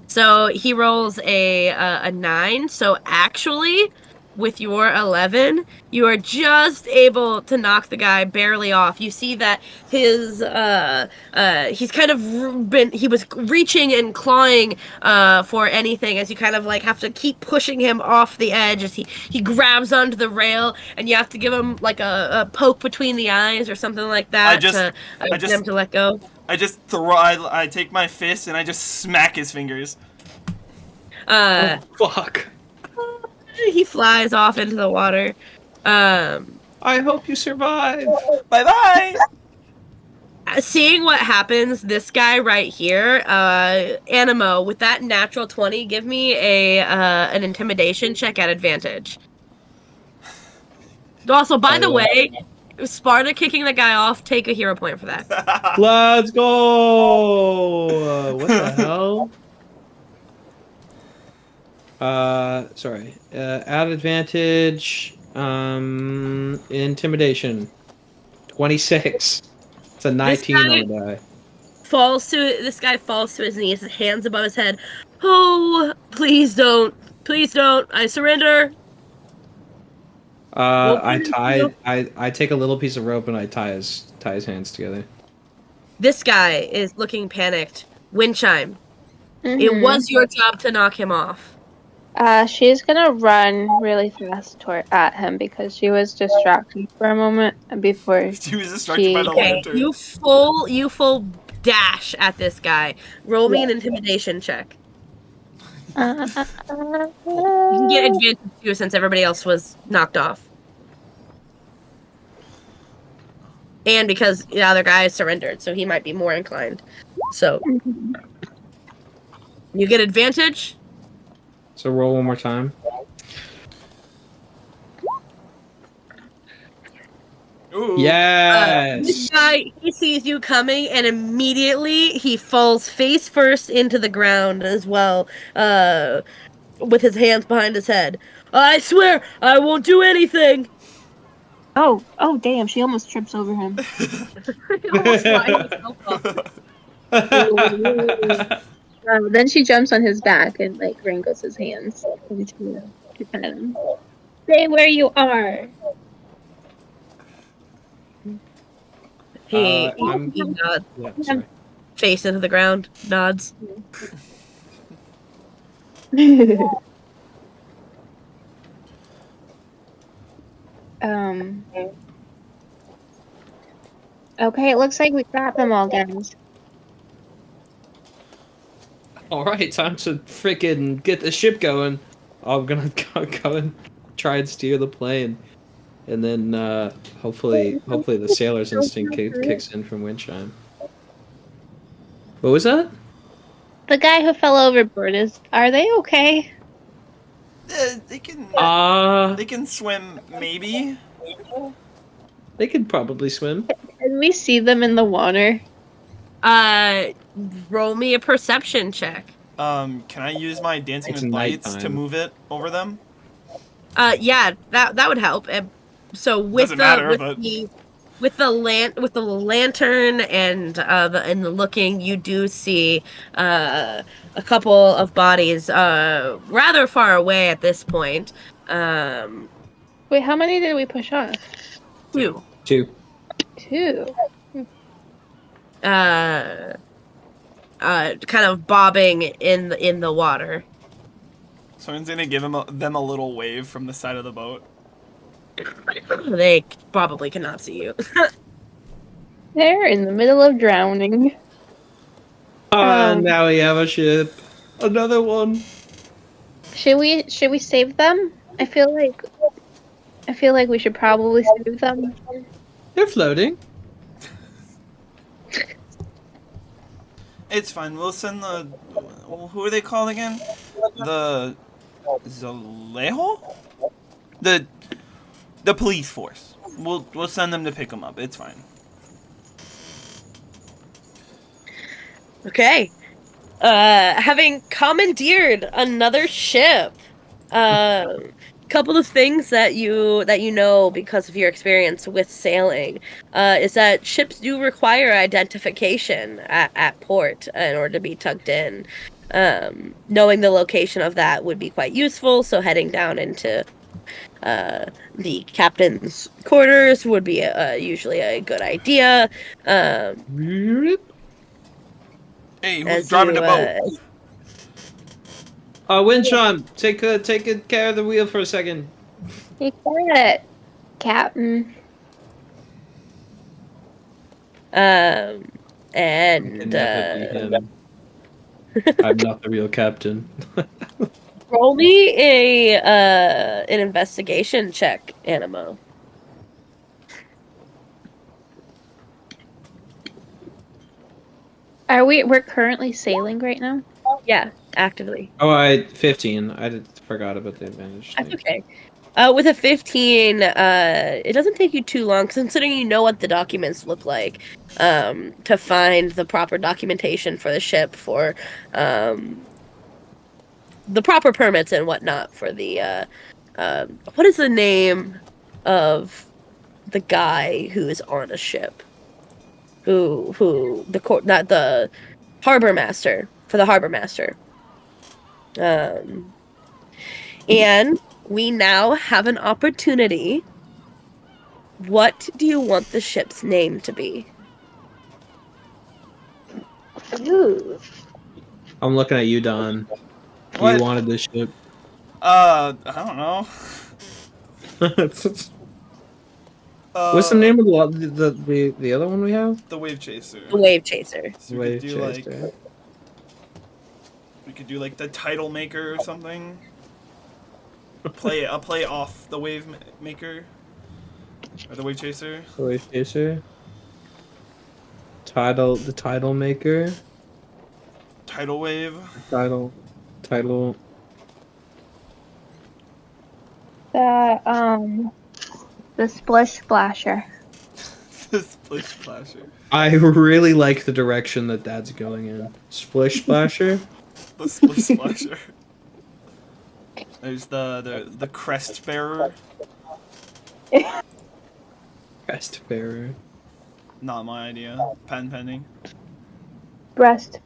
So he rolls a 9. So actually, with your 11, you are just able to knock the guy barely off. You see that his he's kind of he was reaching and clawing for anything, as you kind of like have to keep pushing him off the edge as he grabs onto the rail, and you have to give him like a poke between the eyes or something like that to get him to let go. I just I take my fist and I just smack his fingers. Fuck. He flies off into the water. I hope you survive. Bye-bye! Seeing what happens, this guy right here, Anemo, with that natural 20, give me an intimidation check at advantage. Also, by the way, Sparta kicking the guy off, take a hero point for that. Let's go! What the hell? Sorry. At advantage, intimidation. 26. It's a 19 on the die. This guy falls to his knees, his hands above his head. Oh, please don't. Please don't. I surrender. I take a little piece of rope and I tie his hands together. This guy is looking panicked. Windchime. It was your job to knock him off. She's gonna run really fast at him because she was distracted for a moment before She was distracted by the lantern. You full dash at this guy. Roll me an intimidation check. You can get advantage too since everybody else was knocked off. And because the other guy surrendered, so he might be more inclined. So you get advantage. So roll one more time. Ooh. Yes! This guy, he sees you coming, and immediately he falls face first into the ground as well, with his hands behind his head. I swear, I won't do anything! Oh, damn, she almost trips over him. He almost lined himself up. Then she jumps on his back and, like, wrangles his hands into pet him. Stay where you are! He nods, Yeah, sorry. face into the ground, nods. Okay, it looks like we got them all, guys. Alright, time to freaking get the ship going. I'm gonna go and try and steer the plane. And then, hopefully the sailor's instinct kicks in from Windchime. What was that? The guy who fell overboard are they okay? They can swim, maybe. They could probably swim. Can we see them in the water? Roll me a perception check. Can I use my dancing It's with bites to nighttime. move it over them? Yeah, that would help. So with the lantern and the looking, you do see a couple of bodies rather far away at this point. Wait, how many did we push off? Two. Two. Kind of bobbing in the water. Someone's gonna give them a little wave from the side of the boat. They probably cannot see you. They're in the middle of drowning. Now we have a ship. Another one. Should we save them? I feel like we should probably save them. They're floating. It's fine. We'll send the... Who are they called again? The... Zalejo? The police force. We'll send them to pick them up. It's fine. Okay. Having commandeered another ship, couple of things that you know because of your experience with sailing is that ships do require identification at port in order to be tugged in. Knowing the location of that would be quite useful, so heading down into the captain's quarters would be usually a good idea. Hey, who's As driving you, the boat? Windchime, take care of the wheel for a second. You got it, Captain. and Can never be him. I'm not the real captain. roll me an investigation check, Anemo. We're currently sailing right now? Yeah, actively. Oh, 15. Forgot about the advantage That's thing. okay. With a 15, it doesn't take you too long, considering you know what the documents look like, to find the proper documentation for the ship, for the proper permits and whatnot for the what is the name of the guy who is on a ship? Who the court, not the harbor master, for the harbor master. And we now have an opportunity. What do you want the ship's name to be? Ooh. I'm looking at you, Don. What? You wanted this ship. I don't know. What's the name of the other one we have? The Wave Chaser. The Wave Chaser. So we Wave could do like Chaser. we could do like the title maker or something. Play off the Wave Maker or the Wave Chaser. The Wave Chaser. The title maker. Tidal Wave. Title. The Splish Splasher. The Splish Splasher. I really like the direction that that's going in. Splish Splasher. The Splish Splasher. There's the Crest Bearer. Crest Bearer. Not my idea. Patent pending. Breast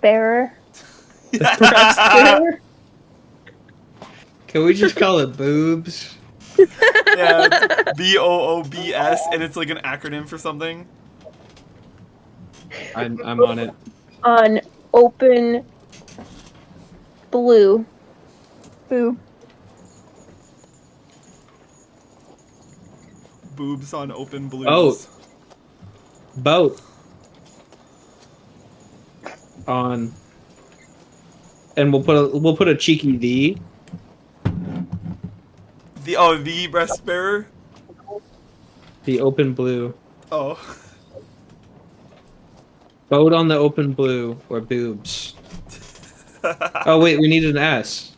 Bearer. Crest Bearer. Can we just call it boobs? Yeah, B.O.O.B.S, and it's like an acronym for something. I'm on it. On open blue. Boo. Boobs on open blues. Oh. Boat. On. And we'll put a cheeky V. The breast bearer. The open blue. Oh. Boat on the open blue or boobs. Oh wait, we need an S.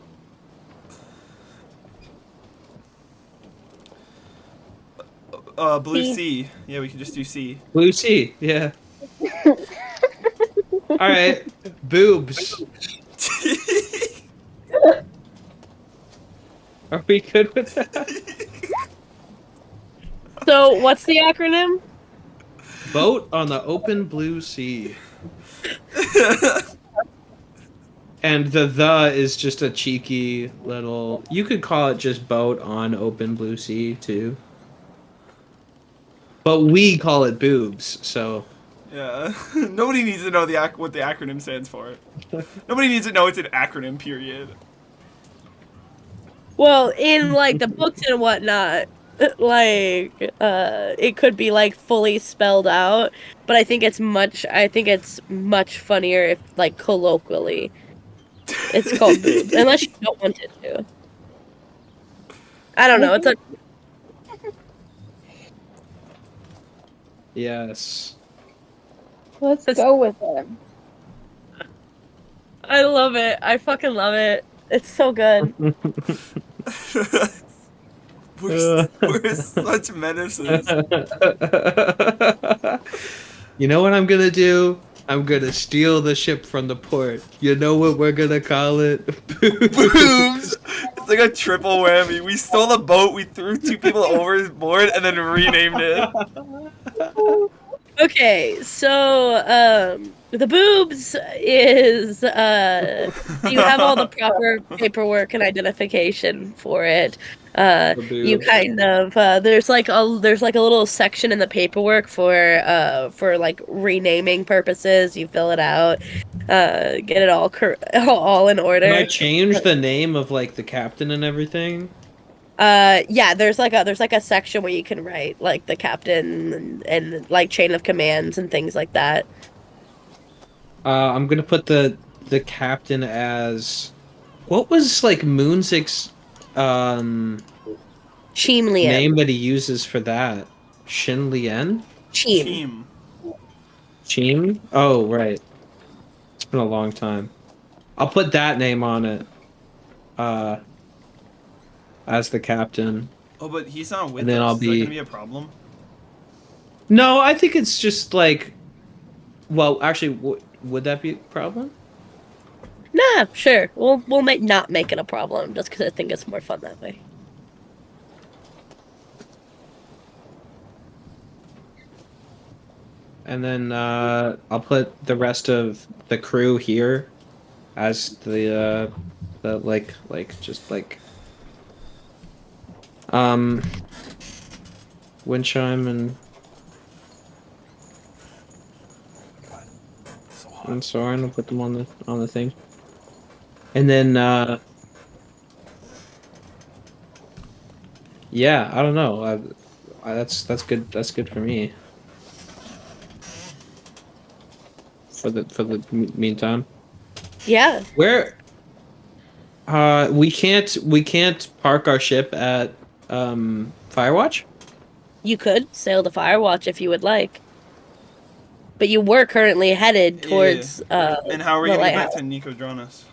Blue C. Yeah, we can just do C. Blue sea, yeah. Alright. Boobs. Are we good with that? So, what's the acronym? Boat on the open blue sea. And the is just a cheeky little... You could call it just boat on open blue sea, too. But we call it boobs, so... Yeah. Nobody needs to know what the acronym stands for. Nobody needs to know it's an acronym, period. Well, in like the books and whatnot, like it could be like fully spelled out, but I think it's much funnier if like colloquially it's called boobs, unless you don't want it to. I don't know. It's a Yes. Let's go with it. I love it. I fucking love it. It's so good. We're such menaces. You know what I'm gonna do? I'm gonna steal the ship from the port. You know what we're gonna call it? Boobs! It's like a triple whammy. We stole the boat, we threw two people overboard, and then renamed it. Okay, so the boobs is you have all the proper paperwork and identification for it. You Ba-boobs. kind of there's like a little section in the paperwork for like renaming purposes. You fill it out, get it all all in Can I order. change the name of like the captain and everything? Yeah, there's like a section where you can write like the captain and like chain of commands and things like that. I'm gonna put the captain as what was like Moonsig's Chim name Liam. that he uses for that? Shin Lien? Chim. Team. Chim? Oh, right. It's been a long time. I'll put that name on it. Uh, as the captain, Oh, but he's not and with then I'll us. Is that gonna be. be a problem? No, I think it's just like. Well, actually, would that be a problem? Nah, sure. We'll not make it a problem just because I think it's more fun that way. And then I'll put the rest of the crew here as the like just like um Windchime So hot. and Soren. I'll put them on the thing. And then yeah, I don't know. That's good. That's good for me. For the meantime, Yeah, where we can't park our ship at Firewatch. you could sail the Firewatch if you would like, but you were currently headed Yeah. towards And how are we the gonna get back lighthouse. to Nicodranas?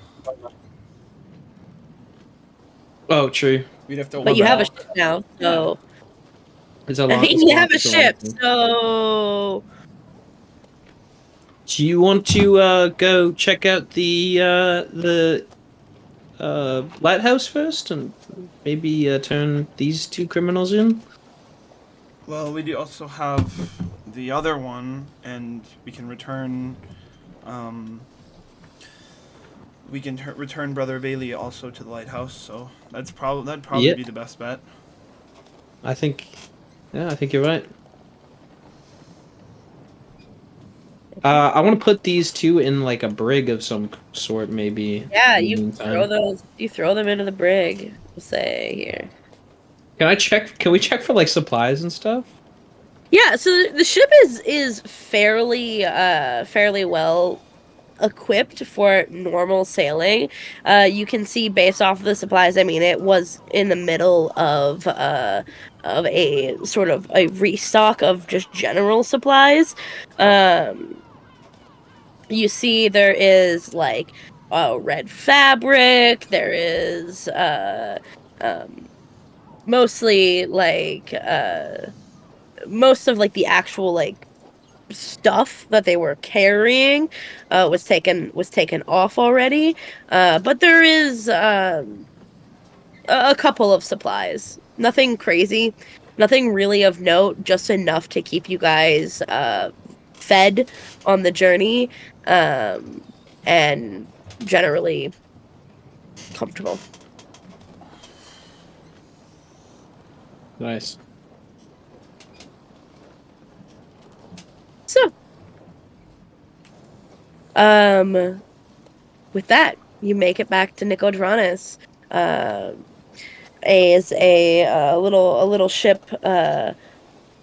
Oh, true. We'd have to But you have a ship walk. now, so It's a I long. mean It's a you long. have a It's a long ship, thing. so Do you want to go check out the lighthouse first, and maybe turn these two criminals in? Well, we do also have the other one, and we can return. Um, we can return Brother Bailey also to the lighthouse. So that'd probably Yeah, be the best bet. I think. Yeah, I think you're right. I want to put these two in like a brig of some sort, maybe. yeah, In the meantime, you throw them into the brig. We'll say here. can I check? Can we check for like supplies and stuff? Yeah, so the ship is fairly well equipped for normal sailing. You can see based off of the supplies. I mean, it was in the middle of a sort of a restock of just general supplies. Um, you see there is like red fabric. There is um, mostly like most of like the actual like stuff that they were carrying was taken off already. But there is a couple of supplies. Nothing crazy, nothing really of note. Just enough to keep you guys fed on the journey, and generally comfortable. Nice. So, um, with that, you make it back to Nicodranas. Um is a little ship,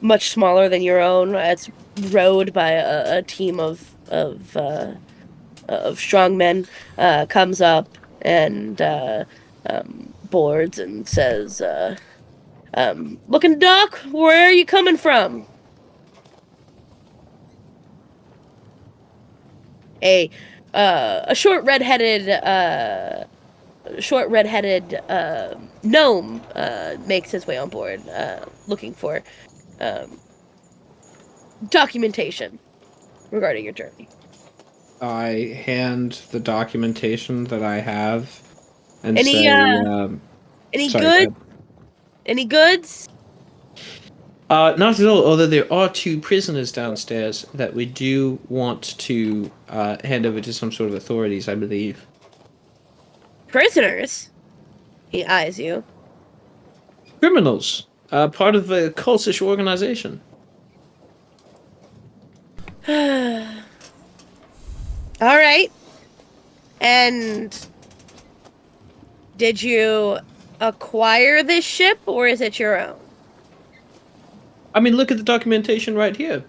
much smaller than your own. It's rowed by a team of strong men. Comes up and boards and says, "Looking Doc, where are you coming from?" A a short redheaded gnome makes his way on board, looking for um, documentation regarding your journey. I hand the documentation that I have and Any say, any sorry, go good ahead. any goods? Not at all, although there are two prisoners downstairs that we do want to hand over to some sort of authorities, I believe. Prisoners? He eyes you. criminals, part of a cultish organization. All right. And did you acquire this ship, or is it your own? I mean, look at the documentation right here.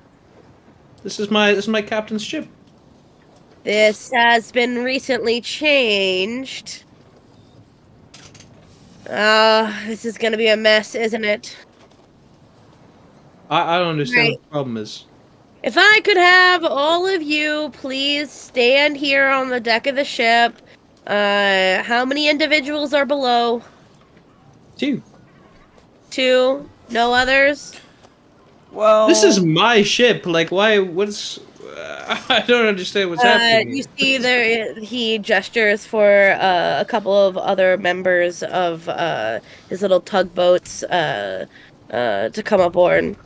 This is my captain's ship. This has been recently changed. This is gonna be a mess, isn't it? I don't understand Right. what the problem is. If I could have all of you please stand here on the deck of the ship. How many individuals are below? Two. 2? No others? Well, This is my ship. Like, why? What's? I don't understand what's happening. You Here. see there he gestures for a couple of other members of his little tugboats to come aboard.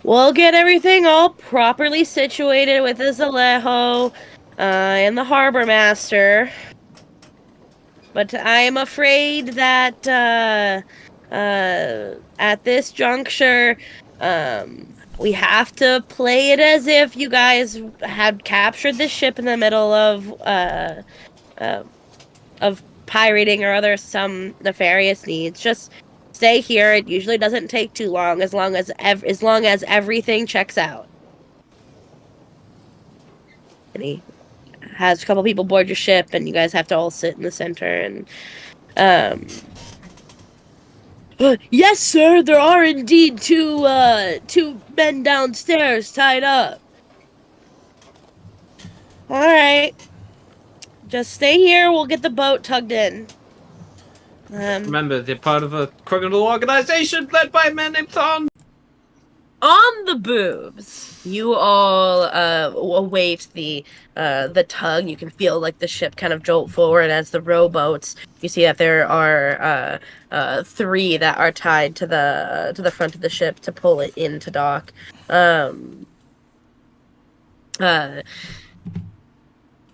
We'll get everything all properly situated with the Zalejo and the harbor master. But I am afraid that at this juncture, we have to play it as if you guys had captured the ship in the middle of pirating or some nefarious needs. Just stay here. It usually doesn't take too long, as long as everything checks out. And he has a couple people board your ship, and you guys have to all sit in the center. And yes, sir. There are indeed two men downstairs tied up. All right. Just stay here. We'll get the boat tugged in. Remember, they're part of a criminal organization led by a man named Thom. On the boobs, you all await the tug. You can feel like the ship kind of jolt forward as the rowboats. You see that there are 3 that are tied to the front of the ship to pull it into dock.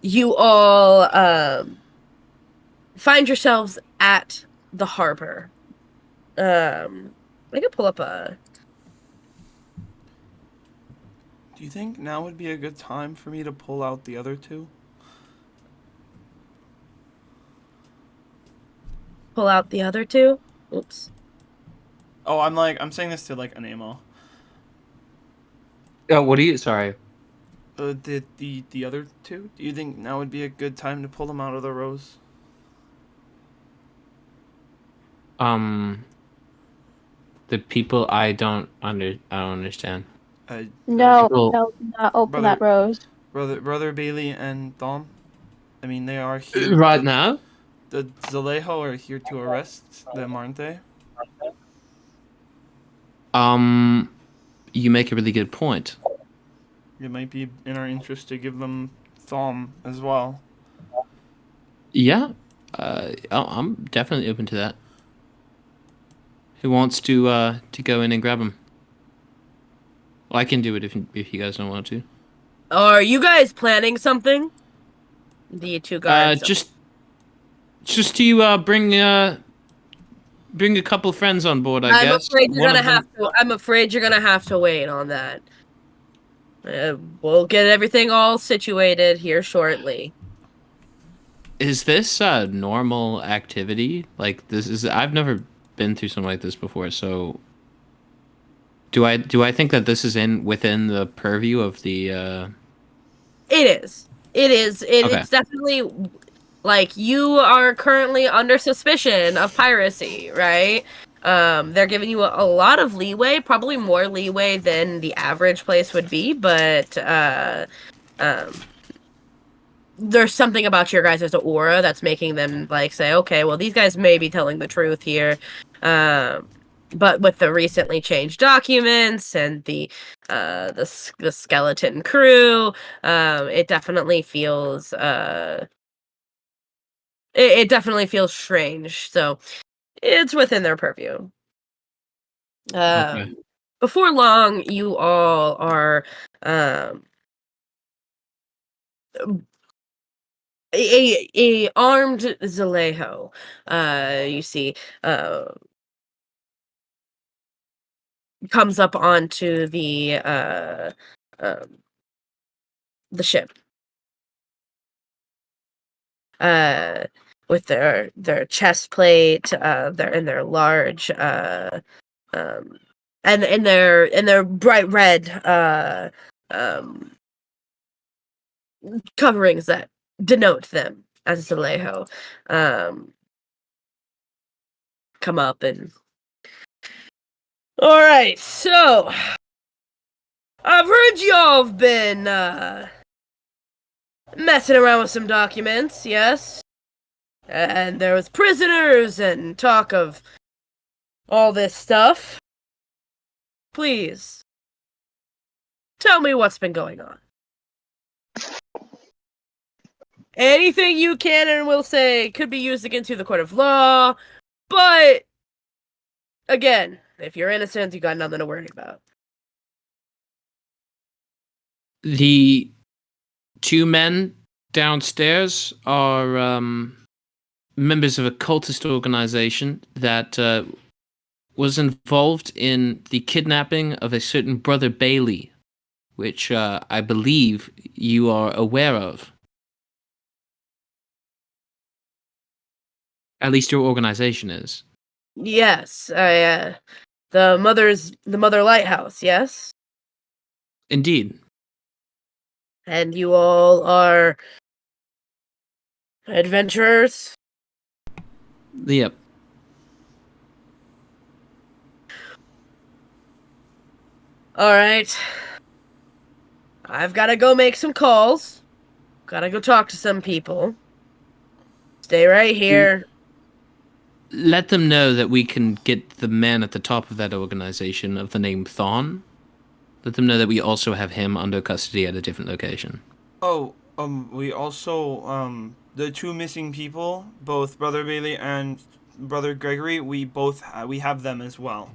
You all find yourselves at the harbor. I could pull up a. do you think now would be a good time for me to pull out the other 2? Pull out the other 2. Oops. Oh, I'm saying this to like Anemo. Oh, what are you? Sorry. The other 2? Do you think now would be a good time to pull them out of the rows? The people I don't understand. No, Well- no, do not open Brother- that rose. Brother Bailey and Thom. I mean, they are here. Right now? The Zalejo are here to arrest them, aren't they? You make a really good point. It might be in our interest to give them Thom as well. Yeah, I'm definitely open to that. Who wants to go in and grab him? Well, I can do it if you guys don't want to. Are you guys planning something? The 2 guards. Just to bring a couple friends on board. I guess. I'm afraid you're gonna have to wait on that. We'll get everything all situated here shortly. Is this a normal activity? Like this is I've never been through something like this before. So do I think that this is within the purview of the? It is. Okay. It's definitely like you are currently under suspicion of piracy, right? They're giving you a lot of leeway, probably more leeway than the average place would be, but there's something about your guys' aura that's making them like say, okay, well, these guys may be telling the truth here. But with the recently changed documents and the skeleton crew, it definitely feels it definitely feels strange. So it's within their purview. Okay. Before long, you all are a armed Zalejo. You see comes up onto the ship. With their chest plate, their large and their bright red coverings that denote them as Zalejo, come up and. All right, so I've heard y'all have been messing around with some documents, yes? And there was prisoners and talk of all this stuff. Please, tell me what's been going on. Anything you can and will say could be used against you in the court of law, but again, if you're innocent, you got nothing to worry about. The 2 men downstairs are members of a cultist organization that was involved in the kidnapping of a certain Brother Bailey, which I believe you are aware of. At least your organization is. Yes, the Mother Lighthouse, yes? Indeed. And you all are adventurers? Yep. Alright. I've gotta go make some calls. Gotta go talk to some people. Stay right here. Let them know that we can get the man at the top of that organization of the name Thom. Let them know that we also have him under custody at a different location. Oh, we also, the 2 missing people, both Brother Bailey and Brother Gregory, we have them as well.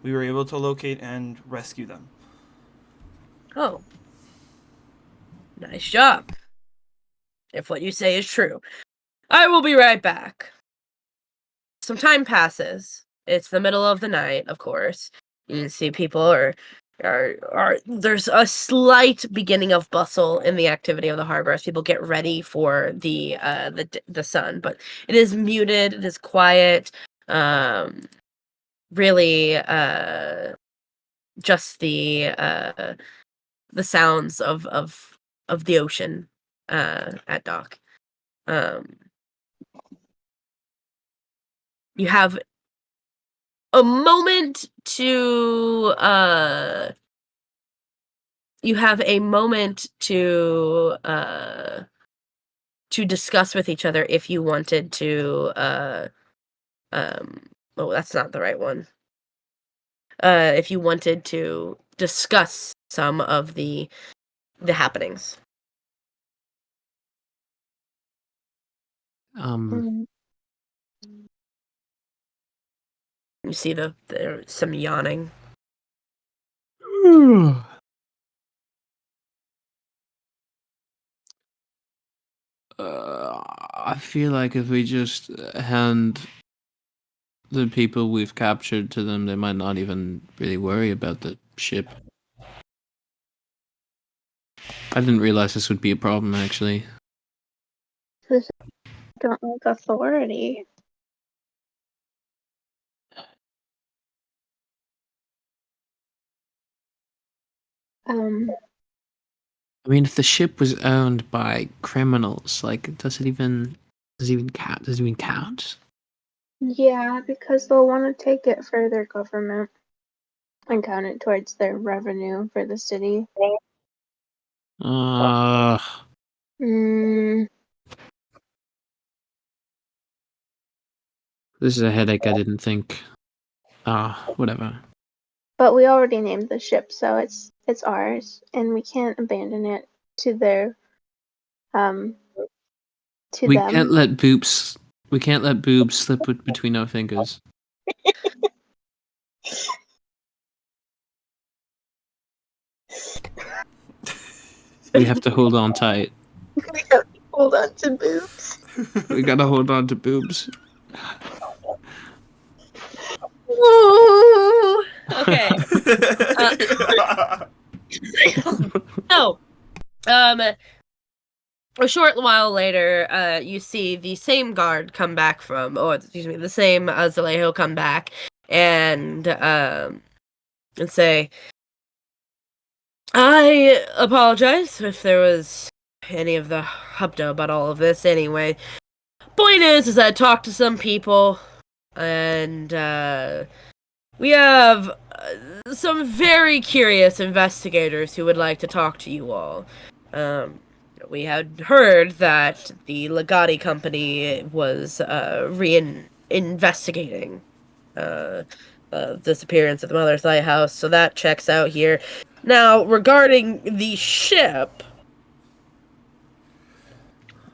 We were able to locate and rescue them. Oh. Nice job. If what you say is true. I will be right back. Some time passes. It's the middle of the night, of course. You can see people are there's a slight beginning of bustle in the activity of the harbor as people get ready for the sun, but it is muted, it is quiet. Really just the sounds of the ocean at dock. You have a moment to discuss with each other if you wanted to oh, that's not the right one. If you wanted to discuss some of the happenings. You see there's some yawning. I feel like if we just hand the people we've captured to them, they might not even really worry about the ship. I didn't realize this would be a problem, actually. This don't like authority. I mean, if the ship was owned by criminals, like, does it even count? Yeah, because they'll want to take it for their government and count it towards their revenue for the city. This is a headache I didn't think. Whatever. But we already named the ship, so it's ours, and we can't abandon it to their to We them. can't let boobs slip between our fingers. We have to hold on tight. We gotta hold on to boobs. We gotta hold on to boobs. Okay. So, a short while later, you see the same guard come back the same Zalejo come back and say, I apologize if there was any of the hubdo about all of this. Anyway, point is I talked to some people, and we have some very curious investigators who would like to talk to you all. We had heard that the Legati company was investigating disappearance of the Mother's Lighthouse, so that checks out here. Now, regarding the ship,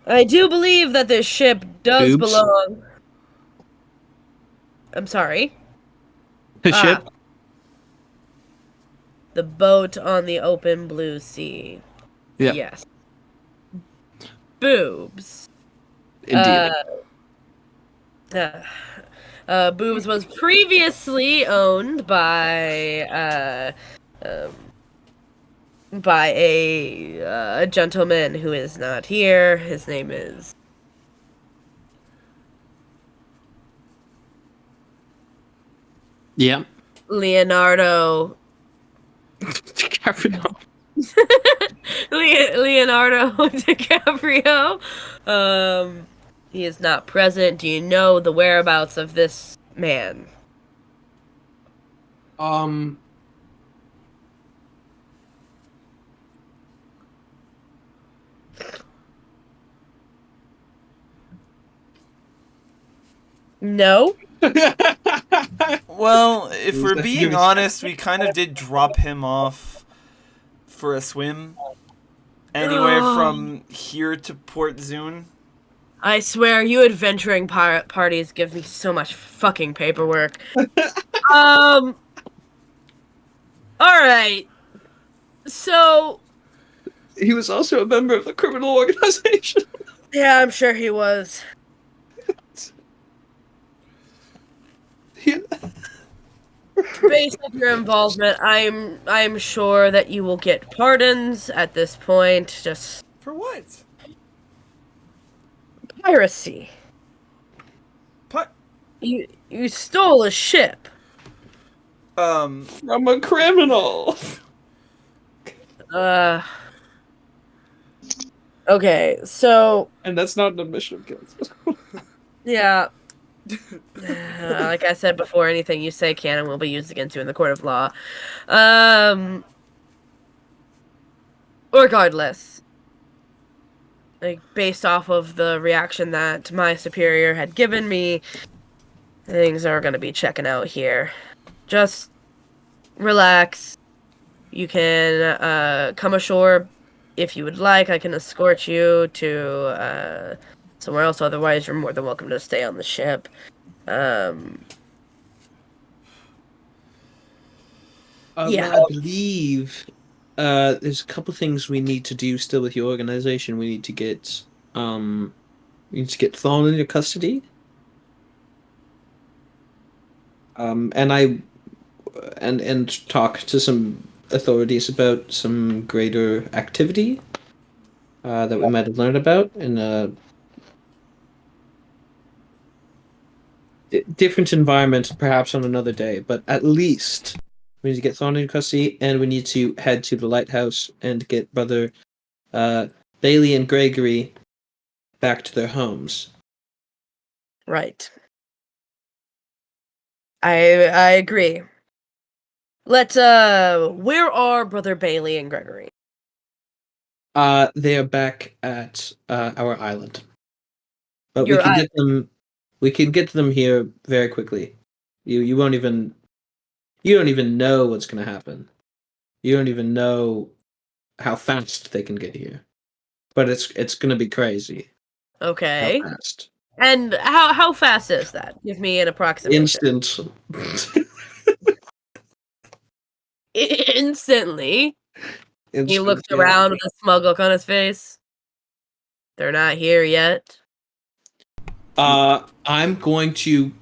I do believe that this ship does Boobs? belong... I'm sorry? The ship? The boat on the open blue sea. Yeah. Yes. B.O.O.B.S. Indeed. B.O.O.B.S was previously owned by a gentleman who is not here. His name is Yeah. Leonardo. DiCaprio. Leonardo DiCaprio. He is not present. Do you know the whereabouts of this man? No? Well, if we're being honest, we kind of did drop him off for a swim. Anywhere from here to Port Zune. I swear, you adventuring parties give me so much fucking paperwork. Alright. So... He was also a member of the criminal organization. Yeah, I'm sure he was. Based on your involvement, I'm sure that you will get pardons at this point. Just For what? piracy. You stole a ship. I'm a criminal. Okay, so And that's not an admission of guilt. yeah. Like I said before, anything you say can and will be used against you in the court of law. Regardless, like based off of the reaction that my superior had given me, things are gonna be checking out here. Just relax. You can come ashore if you would like. I can escort you to somewhere else. Otherwise, you're more than welcome to stay on the ship. Yeah. I believe there's a couple things we need to do still with your organization. We need to get Thom in your custody. And talk to some authorities about some greater activity that we might have learned about in a different environment, perhaps on another day. But at least we need to get Thom in custody, and we need to head to the lighthouse and get Brother Bailey and Gregory back to their homes. Right. I agree. Where are Brother Bailey and Gregory? They are back at our island. But we can get them. We can get them here very quickly. You don't even know what's gonna happen. You don't even know how fast they can get here. But it's gonna be crazy. Okay. How fast? And how fast is that? Give me an approximation. Instant. Instantly. He Instant, looks around with a smug look on his face. They're not here yet. I'm going to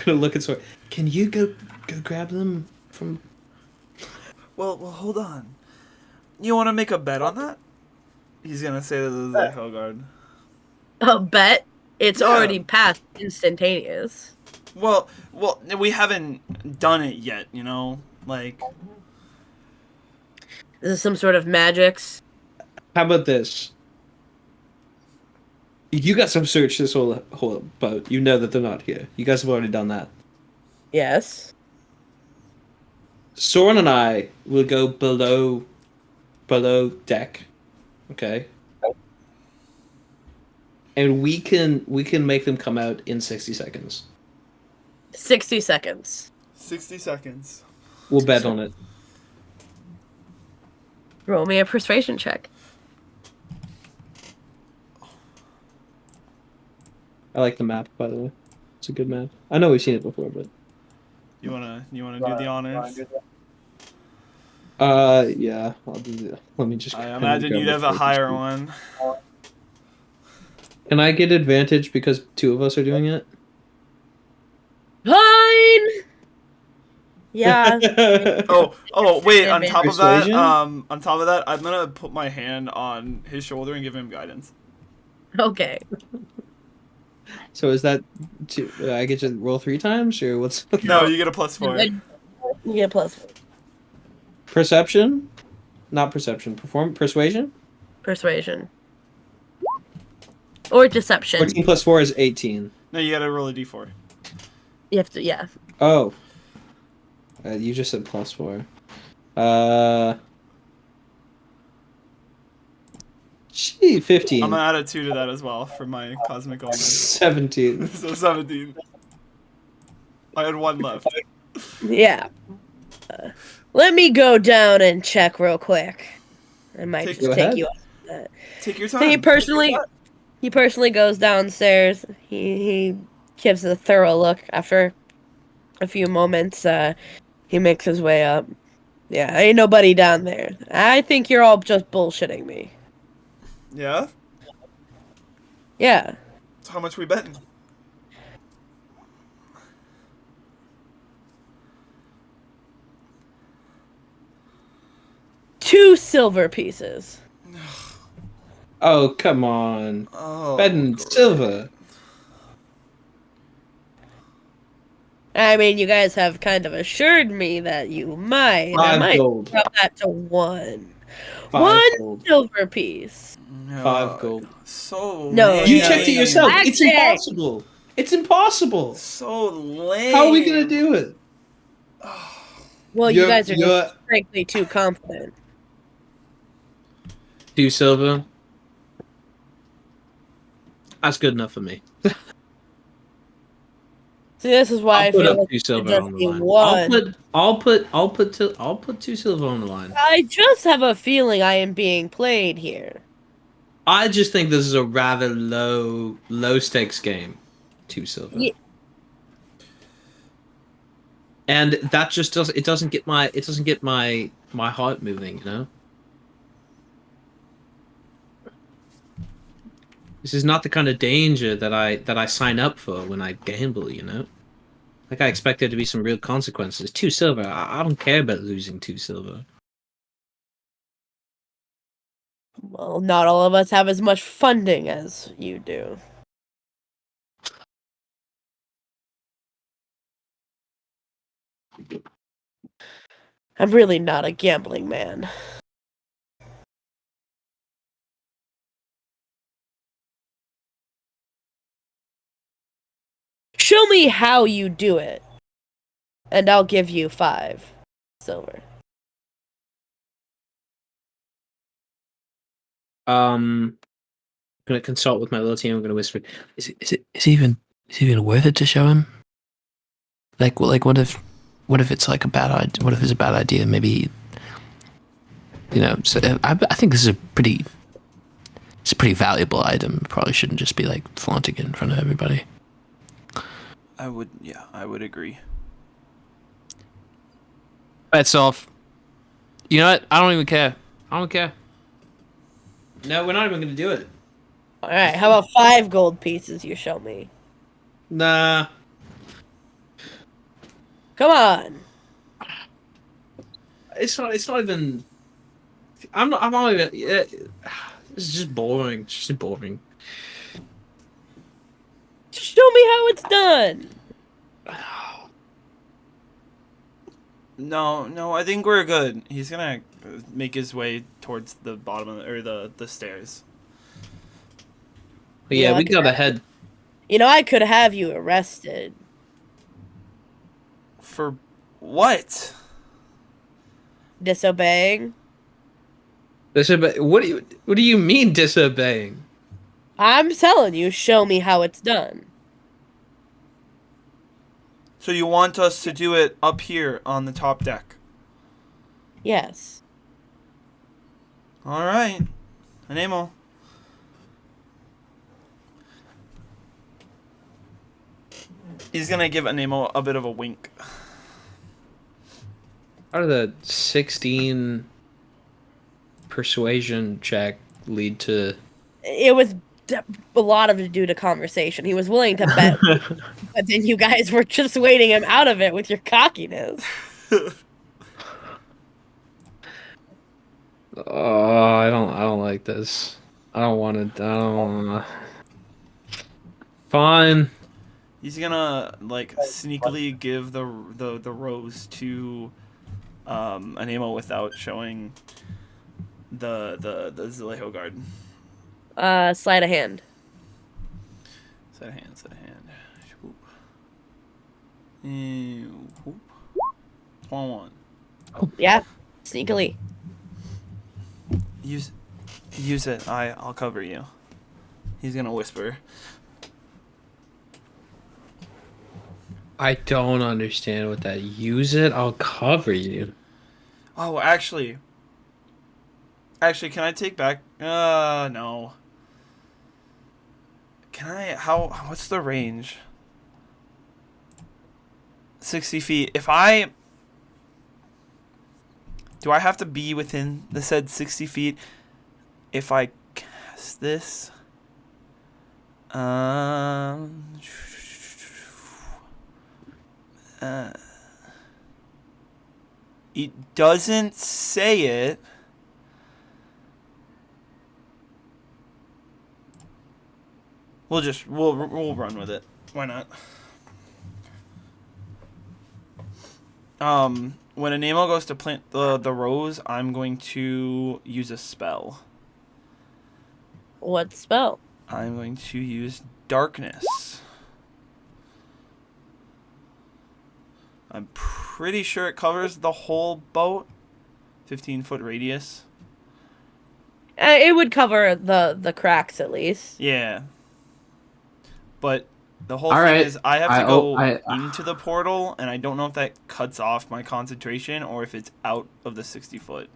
look at Soren. Can you go go grab them from. Well, hold on. You want to make a bet on that? He's gonna say that this is a Hellguard. A bet? It's Yeah. already past instantaneous. Well, we haven't done it yet, you know? Like, This is some sort of magics. How about this? You guys have searched this whole boat. You know that they're not here. You guys have already done that. Yes. Soren and I will go below deck. Okay. And we can make them come out in 60 seconds. 60 seconds. 60 seconds. We'll bet on it. Roll me a persuasion check. I like the map, by the way. It's a good map. I know we've seen it before, but You wanna do the honors? yeah. I'll do that. Let me just. I imagine you'd have a higher one. Can I get advantage because two of us are doing it? Fine! Yeah. Oh, wait, on top of that, Persuasion? I'm gonna put my hand on his shoulder and give him guidance. Okay. So is that I get to roll 3 times or what's No, you get a +4. You get +4. perception? Not perception. Persuasion? Persuasion. Or deception. 14 plus 4 is 18. No, you gotta roll a d4. You have to, yeah. Oh. You just said +4. Gee, 15. I'm gonna add a 2 to that as well for my cosmic omen. 17. So 17. I had 1 left. Yeah. Let me go down and check real quick. I might Go just take ahead. you off that. Take your time. He personally goes downstairs. He gives a thorough look after a few moments. He makes his way up. Yeah, ain't nobody down there. I think you're all just bullshitting me. Yeah? Yeah. So how much we betting? Two silver pieces. Oh, come on. Oh, Betting great. silver. I mean, you guys have kind of assured me that you might. I 5 might gold. drop that to 1. 5 1 gold. silver piece. No, 5 gold. So No, lame. You checked it yourself. Black It's check. impossible. It's impossible. So lame. How are we gonna do it? Well, you guys are you're- just frankly too confident. 2 silver. That's good enough for me. See, this is why I I'll put feel up like 2 it should silver just on the be line. 1. I'll put 2 silver on the line. I just have a feeling I am being played here. I just think this is a rather low stakes game. 2 silver. Yeah. And that just doesn't get my heart moving, you know? This is not the kind of danger that I sign up for when I gamble, you know? Like I expect there to be some real consequences. 2 silver, I don't care about losing 2 silver. Well, not all of us have as much funding as you do. I'm really not a gambling man. Show me how you do it, and I'll give you 5 silver. I'm gonna consult with my little team. I'm gonna whisper, is it even worth it to show him? Like what if it's like a bad idea? What if it's a bad idea? Maybe, you know. So I think this is a pretty valuable item. Probably shouldn't just be like flaunting it in front of everybody. I would agree. Bets off. You know what? I don't even care. I don't care. No, we're not even gonna do it. Alright, how about 5 gold pieces you show me? Nah. Come on. It's not even. I'm not even. Yeah, it's just boring. It's just boring. Show me how it's done. No, I think we're good. He's gonna make his way towards the bottom of the stairs. But You yeah, know, we gotta head. I could have you arrested. For what? Disobeying. What do you mean disobeying? I'm telling you, show me how it's done. So you want us to do it up here on the top deck? Yes. All right, Anemo. He's gonna give Anemo a bit of a wink. How did the 16 persuasion check lead to? It was a lot of it due to conversation. He was willing to bet, but then you guys were just waiting him out of it with your cockiness. Oh, I don't like this. I don't want to. I don't wanna. Fine. He's gonna like sneakily give the rose to Anemo without showing the Zalejo guard. Sleight of hand. Set a hand. Whoop. And whoop. 21. Yeah, sneakily. Use it. I'll cover you. He's gonna whisper. I don't understand what that. Use it. I'll cover you. Oh, actually, can I take back? No. Can I? What's the range? 60 feet. Do I have to be within the said 60 feet if I cast this? It doesn't say it. We'll run with it. Why not? When Anemo goes to plant the rose, I'm going to use a spell. What spell? I'm going to use darkness. I'm pretty sure it covers the whole boat. 15-foot radius. It would cover the cracks at least. Yeah. But the whole All thing right. is I have to go into the portal, and I don't know if that cuts off my concentration or if it's out of the 60-foot.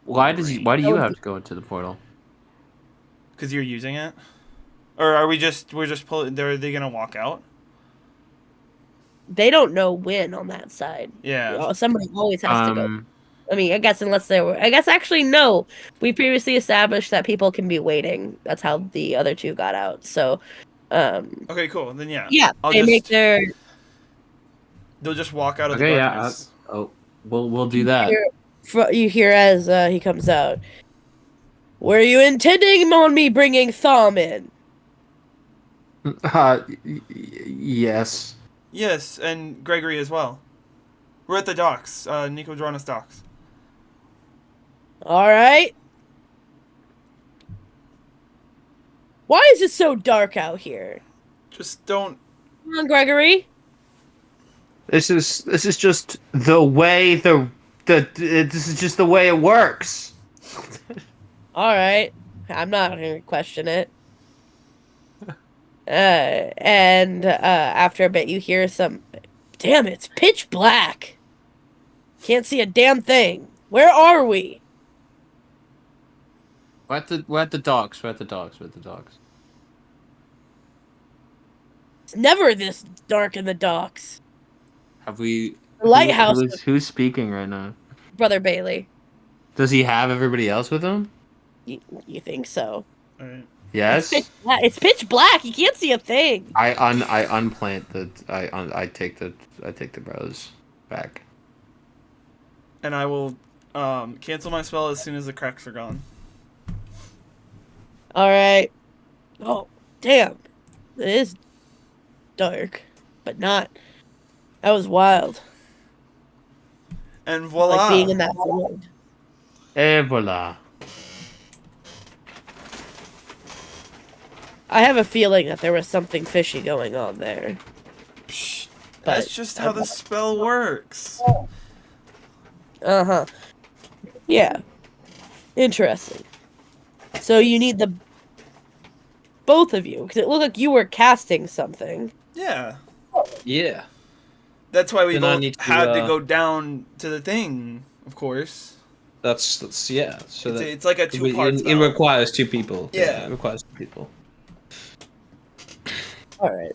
Why do you have to go into the portal? Because you're using it? Or are we're just pulling... Are they going to walk out? They don't know when on that side. Yeah. Somebody always has to go. I mean, I guess unless they were... I guess actually, no. We previously established that people can be waiting. That's how the other two got out. So, Okay, cool. Then yeah. yeah, make their... They'll just walk out of the Okay, darkness. yeah. We'll do that. You hear as he comes out. Were you intending on me bringing Thom in? Yes. Yes, and Gregory as well. We're at the docks, Nicodranas docks. All right. Why is it so dark out here? Just don't... Come on, Gregory. This is just the way this is just the way it works. All right. I'm not going to question it. And after a bit, you hear some... Damn, it's pitch black. Can't see a damn thing. Where are we? We're at the docks. It's never this dark in the docks. Have we? The lighthouse. Who's speaking right now? Brother Bailey. Does he have everybody else with him? You think so? Alright. Yes. It's pitch black. You can't see a thing. I unplant the I take the bows back. And I will cancel my spell as soon as the cracks are gone. All right. Oh, damn. It is dark, but not. That was wild. And It's voila! like being in that void. Et voila. I have a feeling that there was something fishy going on there. Psh, But that's just how the spell works. Uh-huh. Yeah. Interesting. So you need the both of you, because it looked like you were casting something. Yeah. Yeah. That's why we Then I both need to, had to go down to the thing, of course. That's yeah. So It's like a two-part it spell. requires two people. Yeah. It requires two people. All right.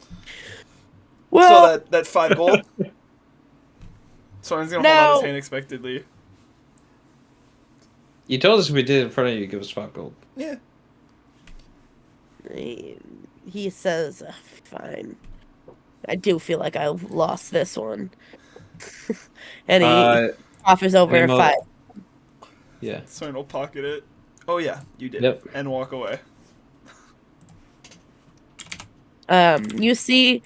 Well, So that 5 gold. Soren's gonna hold out his hand expectantly. You told us we did in front of you. Give us 5 gold. Yeah. he says, fine. I do feel like I lost this one. And he offers over Anemo- 5. Yeah. Soren will pocket it. Oh yeah, you did. Yep. And walk away. You see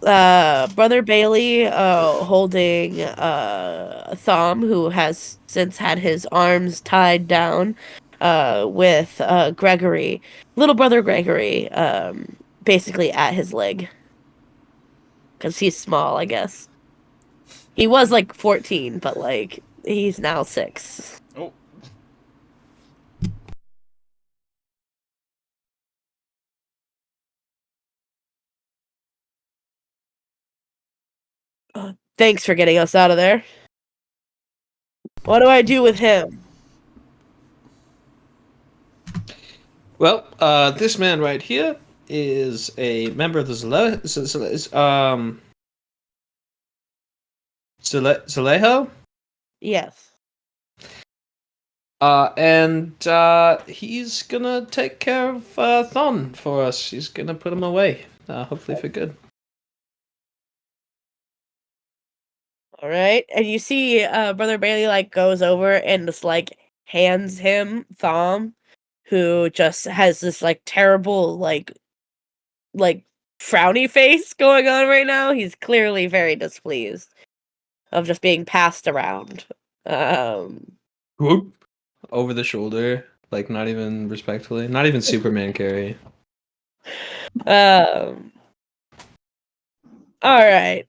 Brother Bailey holding Thom, who has since had his arms tied down, with Gregory, little brother Gregory, basically at his leg. Because he's small, I guess. He was like 14, but like he's now 6. Oh. Thanks for getting us out of there. What do I do with him? Well, this man right here is a member of the Zalejo. Yes. And he's gonna take care of Thon for us. He's gonna put him away, hopefully for good. All right. And you see Brother Bailey like goes over and just like hands him Thom, who just has this like terrible like frowny face going on right now. He's clearly very displeased of just being passed around. Whoop. Over the shoulder, like not even respectfully, not even Superman carry. All right.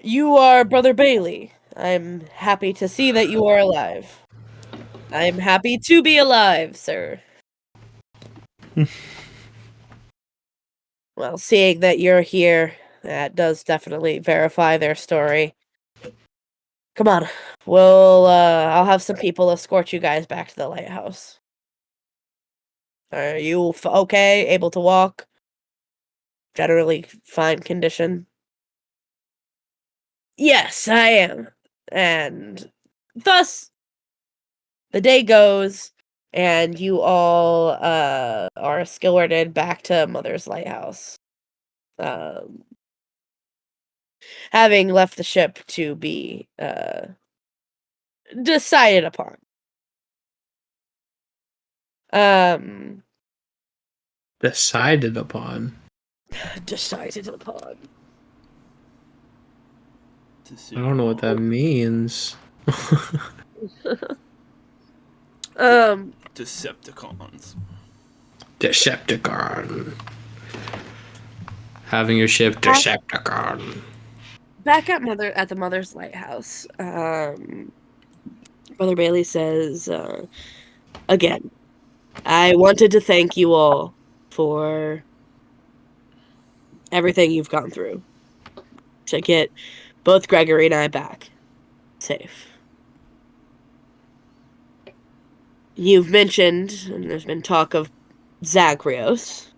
You are Brother Bailey. I'm happy to see that you are alive. I'm happy to be alive, sir. Well, seeing that you're here, that does definitely verify their story. Come on. I'll have some people escort you guys back to the lighthouse. Are you okay? Able to walk? Generally fine condition? Yes, I am. And thus, the day goes, and you all are escorted back to Mother's Lighthouse. Having left the ship to be decided upon. Decided upon. Decided upon. I don't know what that means. Decepticons. Decepticon. Having your ship Decepticon. Back at the Mother's Lighthouse, Brother Bailey says, again, I wanted to thank you all for everything you've gone through to get both Gregory and I back safe. You've mentioned, and there's been talk of Zagreus.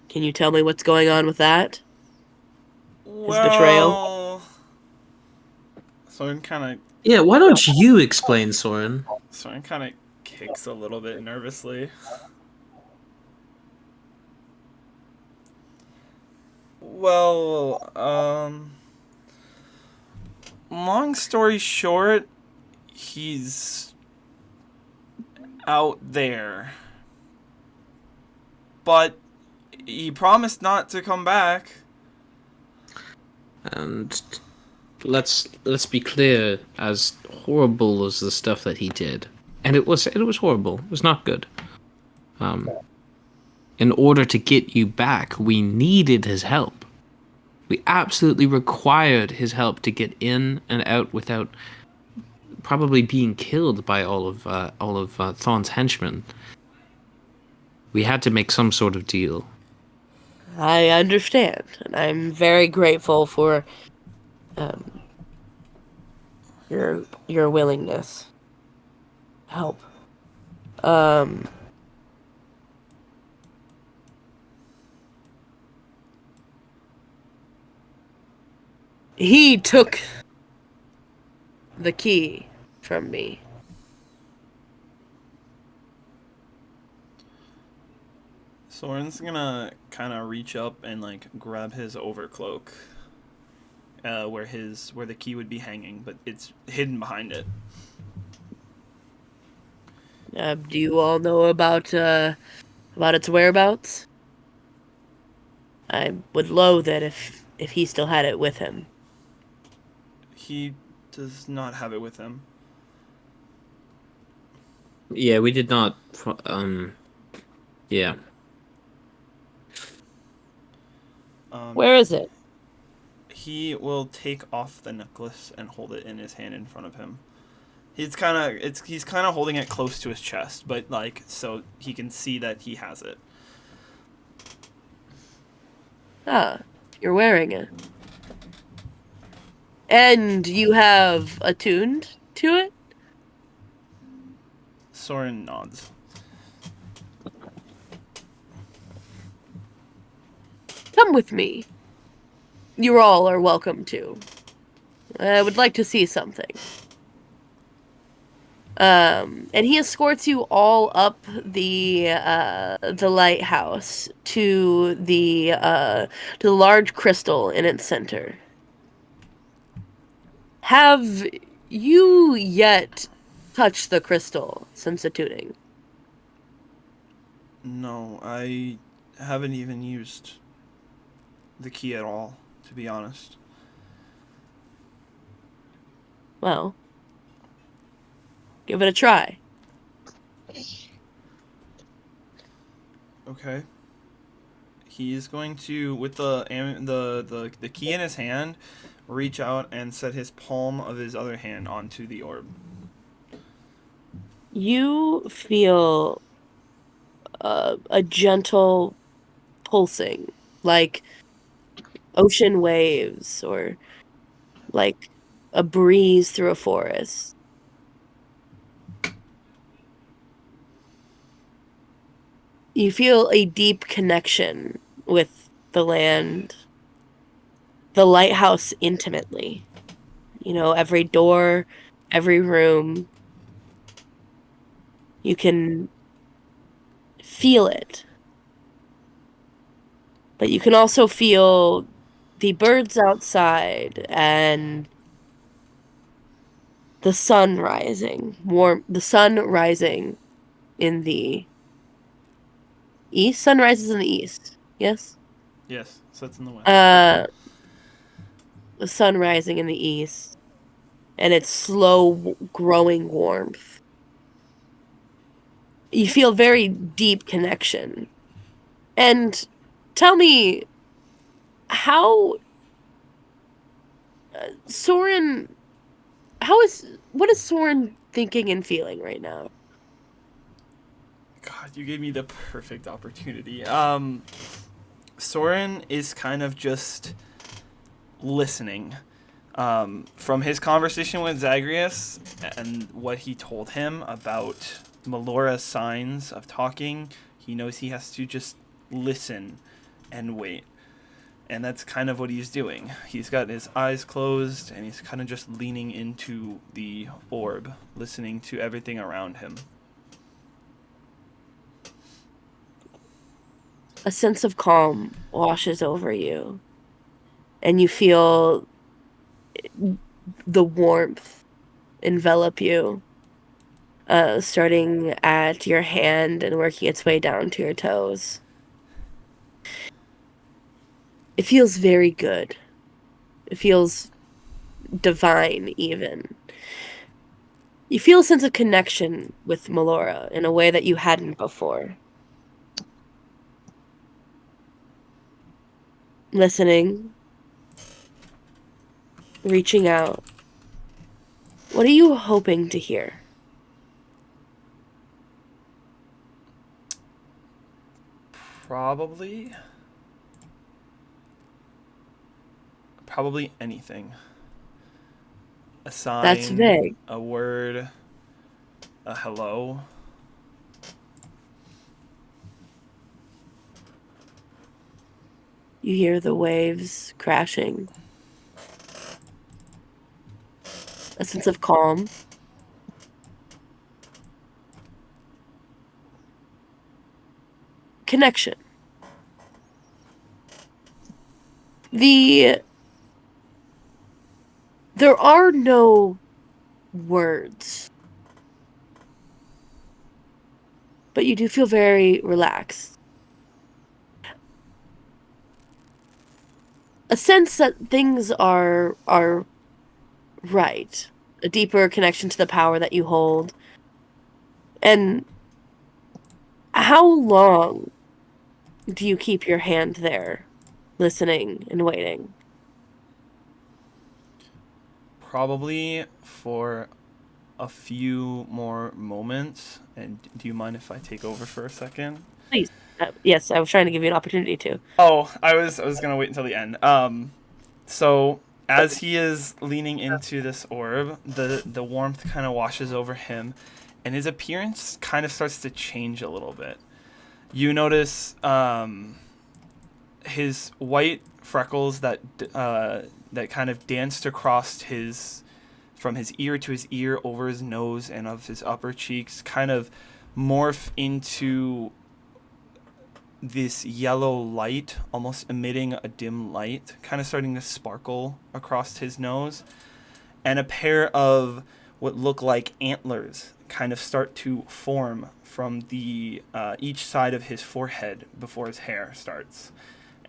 Can you tell me what's going on with that? His betrayal? Soren kind of... Yeah, why don't you explain, Soren? Soren kind of kicks a little bit nervously. Well, long story short, he's out there. But he promised not to come back. And let's be clear, as horrible as the stuff that he did, and it was horrible. It was not good. In order to get you back, we needed his help. We absolutely required his help to get in and out without probably being killed by all of Thorn's henchmen. We had to make some sort of deal. I understand, and I'm very grateful for your willingness to help. He took the key from me. Soren's gonna kind of reach up and like grab his overcloak, where the key would be hanging, but it's hidden behind it. Do you all know about its whereabouts? I would loathe it if he still had it with him. He does not have it with him. Yeah, we did not. Yeah. Where is it? He will take off the necklace and hold it in his hand in front of him. He's kind of holding it close to his chest, but like so he can see that he has it. Ah, you're wearing it. And you have attuned to it? Soren nods. Come with me. You all are welcome to. I would like to see something. And he escorts you all up the lighthouse to the large crystal in its center. Have you yet touched the crystal since attuning? No, I haven't even used the key at all, to be honest. Well, give it a try. Okay. He is going to, with the key in his hand, reach out and set his palm of his other hand onto the orb. You feel a gentle pulsing, like ocean waves or like a breeze through a forest. You feel a deep connection with the land, the lighthouse intimately. You know, every door, every room. You can feel it. But you can also feel the birds outside and the sun rising. The sun rising in the east. Sun rises in the east. Yes? Yes, sets in the west. The sun rising in the east. And its slow growing warmth. You feel very deep connection. And tell me, how Soren, what is Soren thinking and feeling right now? God, you gave me the perfect opportunity. Soren is kind of just listening. From his conversation with Zagreus and what he told him about Melora's signs of talking, he knows he has to just listen and wait. And that's kind of what he's doing. He's got his eyes closed and he's kind of just leaning into the orb, listening to everything around him. A sense of calm washes over you, and you feel the warmth envelop you, starting at your hand and working its way down to your toes. It feels very good. It feels divine, even. You feel a sense of connection with Melora in a way that you hadn't before. Listening, reaching out. What are you hoping to hear? Probably anything. A sign, That's vague. a word, a hello. You hear the waves crashing. A sense of calm. Connection. There are no words, but you do feel very relaxed. A sense that things are right. A deeper connection to the power that you hold. And how long do you keep your hand there, listening and waiting? Probably for a few more moments. And do you mind if I take over for a second? Please. Yes, I was trying to give you an opportunity to. Oh, I was gonna wait until the end. So as he is leaning into this orb, the warmth kind of washes over him, and his appearance kind of starts to change a little bit. You notice his white freckles that kind of danced across from his ear to his ear, over his nose, and of his upper cheeks, kind of morph into this yellow light, almost emitting a dim light, kind of starting to sparkle across his nose. And a pair of what look like antlers kind of start to form from the each side of his forehead before his hair starts.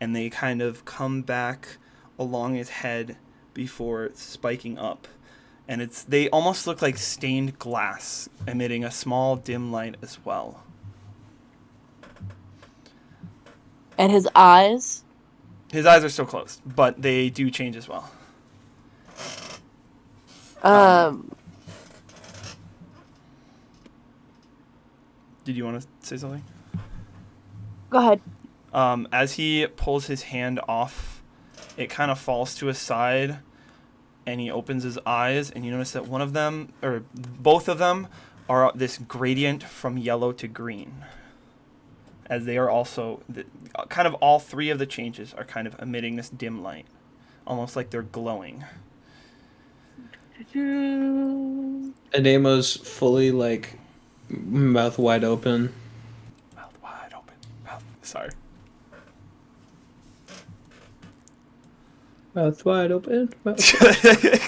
And they kind of come back along his head before spiking up. And they almost look like stained glass, emitting a small dim light as well. And his eyes? His eyes are still closed, but they do change as well. Did you want to say something? Go ahead. As he pulls his hand off, it kind of falls to his side, and he opens his eyes, and you notice that one of them, or both of them, are this gradient from yellow to green. As they are also, kind of all three of the changes are kind of emitting this dim light, almost like they're glowing. Anemo's fully, like, mouth wide open. Mouth wide open. Sorry. Mouth wide open. Mouth wide.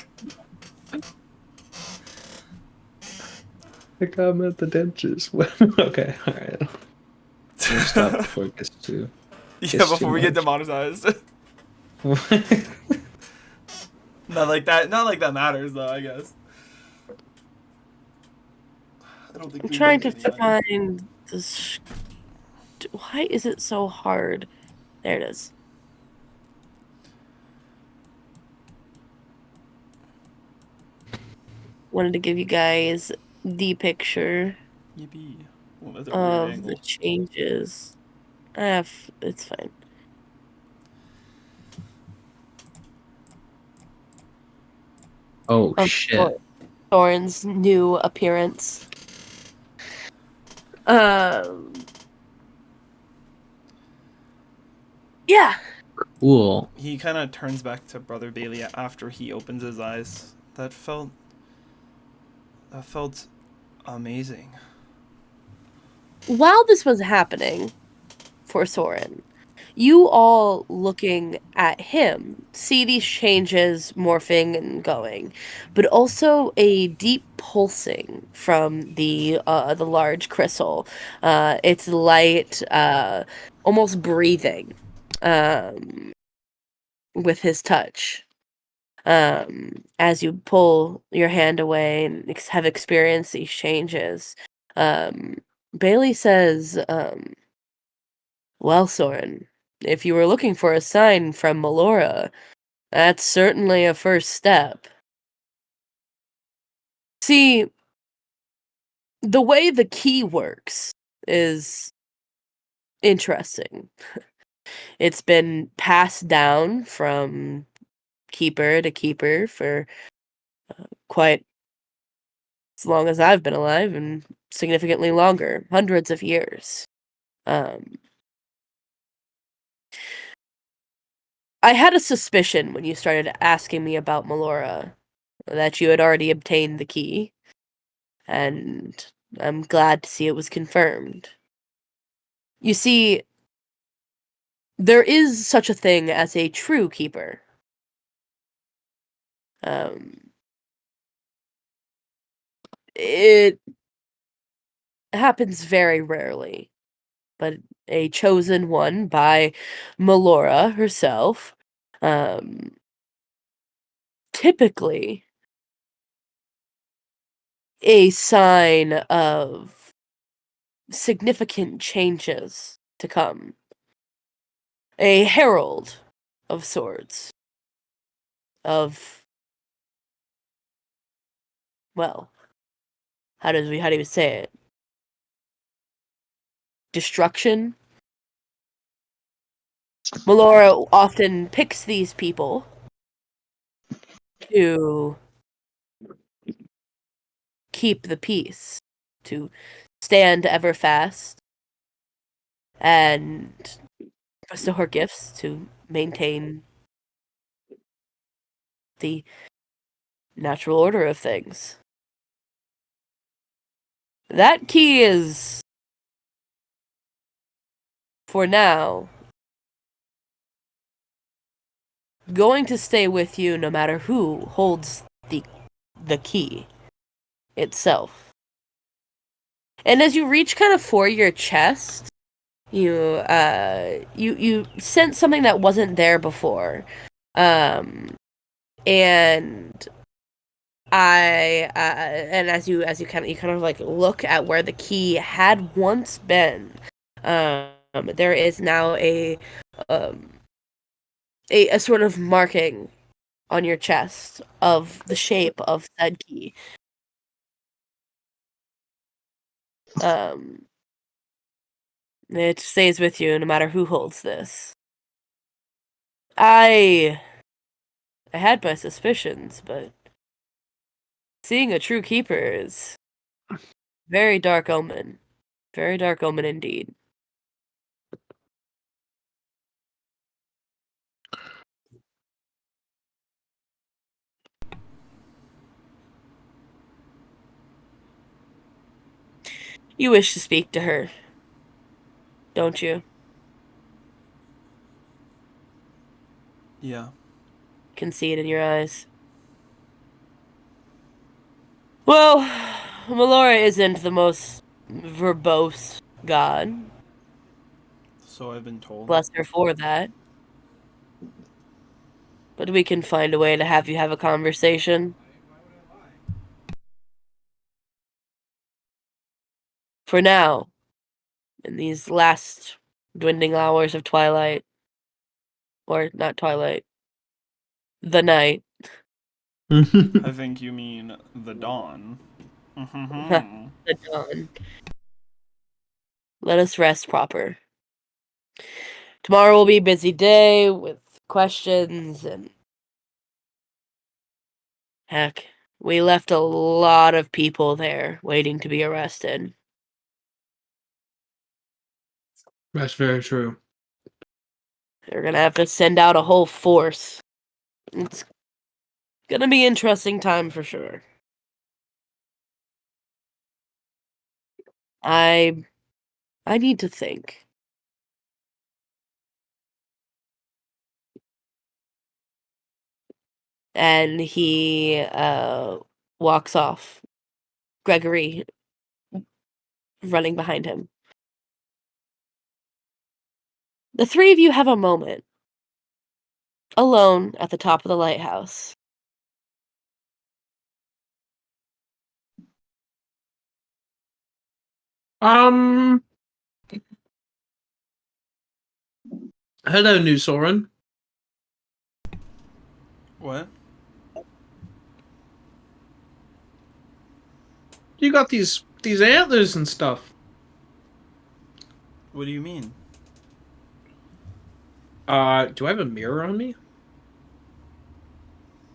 Like I'm at the dentist. Okay, all right. We'll stop before it gets too. Before we get demonetized. Not like that. Not like that matters, though. I guess. I don't think. I'm trying to find this. Why is it so hard? There it is. Wanted to give you guys the picture Yippee. Well, that's a of weird the angle. changes. It's fine. Oh, shit. Soren's new appearance. Yeah. Cool. He kind of turns back to Brother Bailey after he opens his eyes. That felt amazing. While this was happening, for Soren. You all looking at him see these changes morphing and going, but also a deep pulsing from the large crystal. It's light, almost breathing, um, with his touch. As you pull your hand away and have experienced these changes, um, Bailey says, "Well, Soren, if you were looking for a sign from Melora, that's certainly a first step." See, the way the key works is interesting. It's been passed down from keeper to keeper for quite as long as I've been alive, and significantly longer, hundreds of years. Um, I had a suspicion when you started asking me about Melora that you had already obtained the key, and I'm glad to see it was confirmed. You see, there is such a thing as a true keeper. It happens very rarely, but a chosen one by Melora herself, um, typically a sign of significant changes to come. A herald of sorts. Of, well, how do we say it? Destruction? Melora often picks these people to keep the peace, to stand ever fast, and bestow her gifts to maintain the natural order of things. That key is, for now, going to stay with you no matter who holds the key itself. And as you reach kind of for your chest, you sense something that wasn't there before. And you kind of like look at where the key had once been, there is now a sort of marking on your chest of the shape of said key. It stays with you no matter who holds this. I had my suspicions, but seeing a true keeper is very dark omen. Very dark omen indeed. You wish to speak to her, don't you? Yeah. Can see it in your eyes. Well, Melora isn't the most verbose god. So I've been told. Bless her for that. But we can find a way to have you have a conversation. For now, in these last dwindling hours of twilight, or not twilight, the night. I think you mean the dawn. The dawn. Let us rest proper. Tomorrow will be a busy day with questions and heck, we left a lot of people there waiting to be arrested. That's very true. They're gonna have to send out a whole force. It's gonna be an interesting time for sure. I need to think. and he walks off. Gregory running behind him. The three of you have a moment, alone at the top of the lighthouse. Hello, new Soren. What? You got these antlers and stuff. What do you mean? Do I have a mirror on me?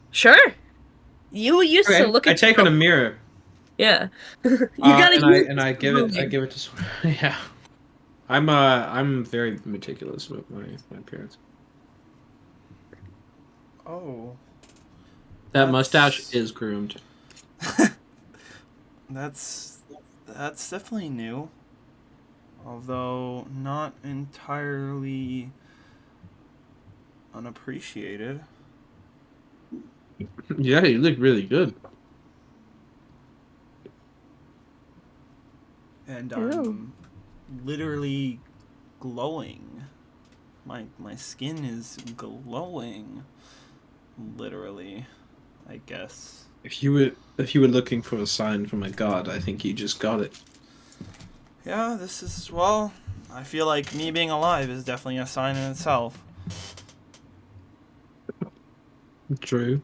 Sure. You used to Okay, look I at take on a mirror. Yeah. You gotta use and I give it to Soren. Yeah. I'm very meticulous with my appearance. Oh. That mustache That's- is groomed. That's definitely new. Although not entirely unappreciated. Yeah, you look really good. And Ooh. I'm literally glowing. My skin is glowing. Literally, I guess. If you were looking for a sign from a god, I think you just got it. Yeah, this is, well, I feel like me being alive is definitely a sign in itself. True.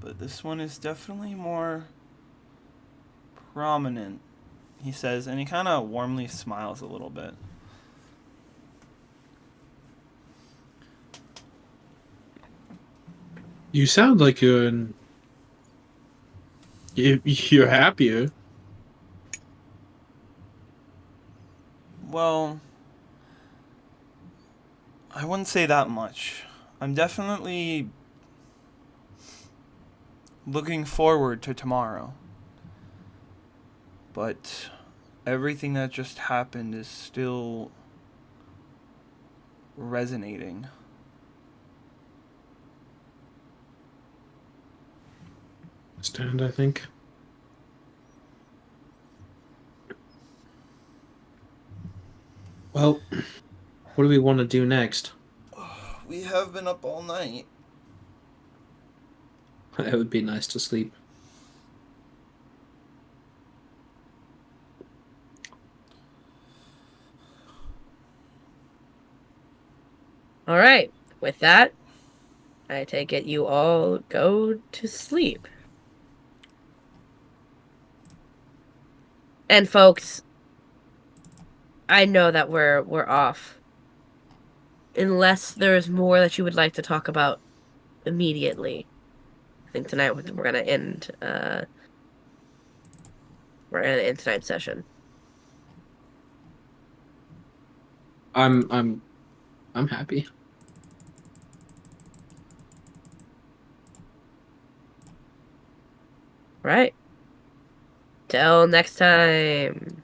But this one is definitely more prominent, he says, and he kind of warmly smiles a little bit. You sound like you're happier. Well, I wouldn't say that much. I'm definitely looking forward to tomorrow. But everything that just happened is still resonating. Stand, I think. Well, what do we want to do next? We have been up all night. It would be nice to sleep. All right. With that, I take it you all go to sleep. And folks, I know that we're off. Unless there's more that you would like to talk about immediately. I think tonight we're gonna end tonight's session. I'm happy. Right. Till next time.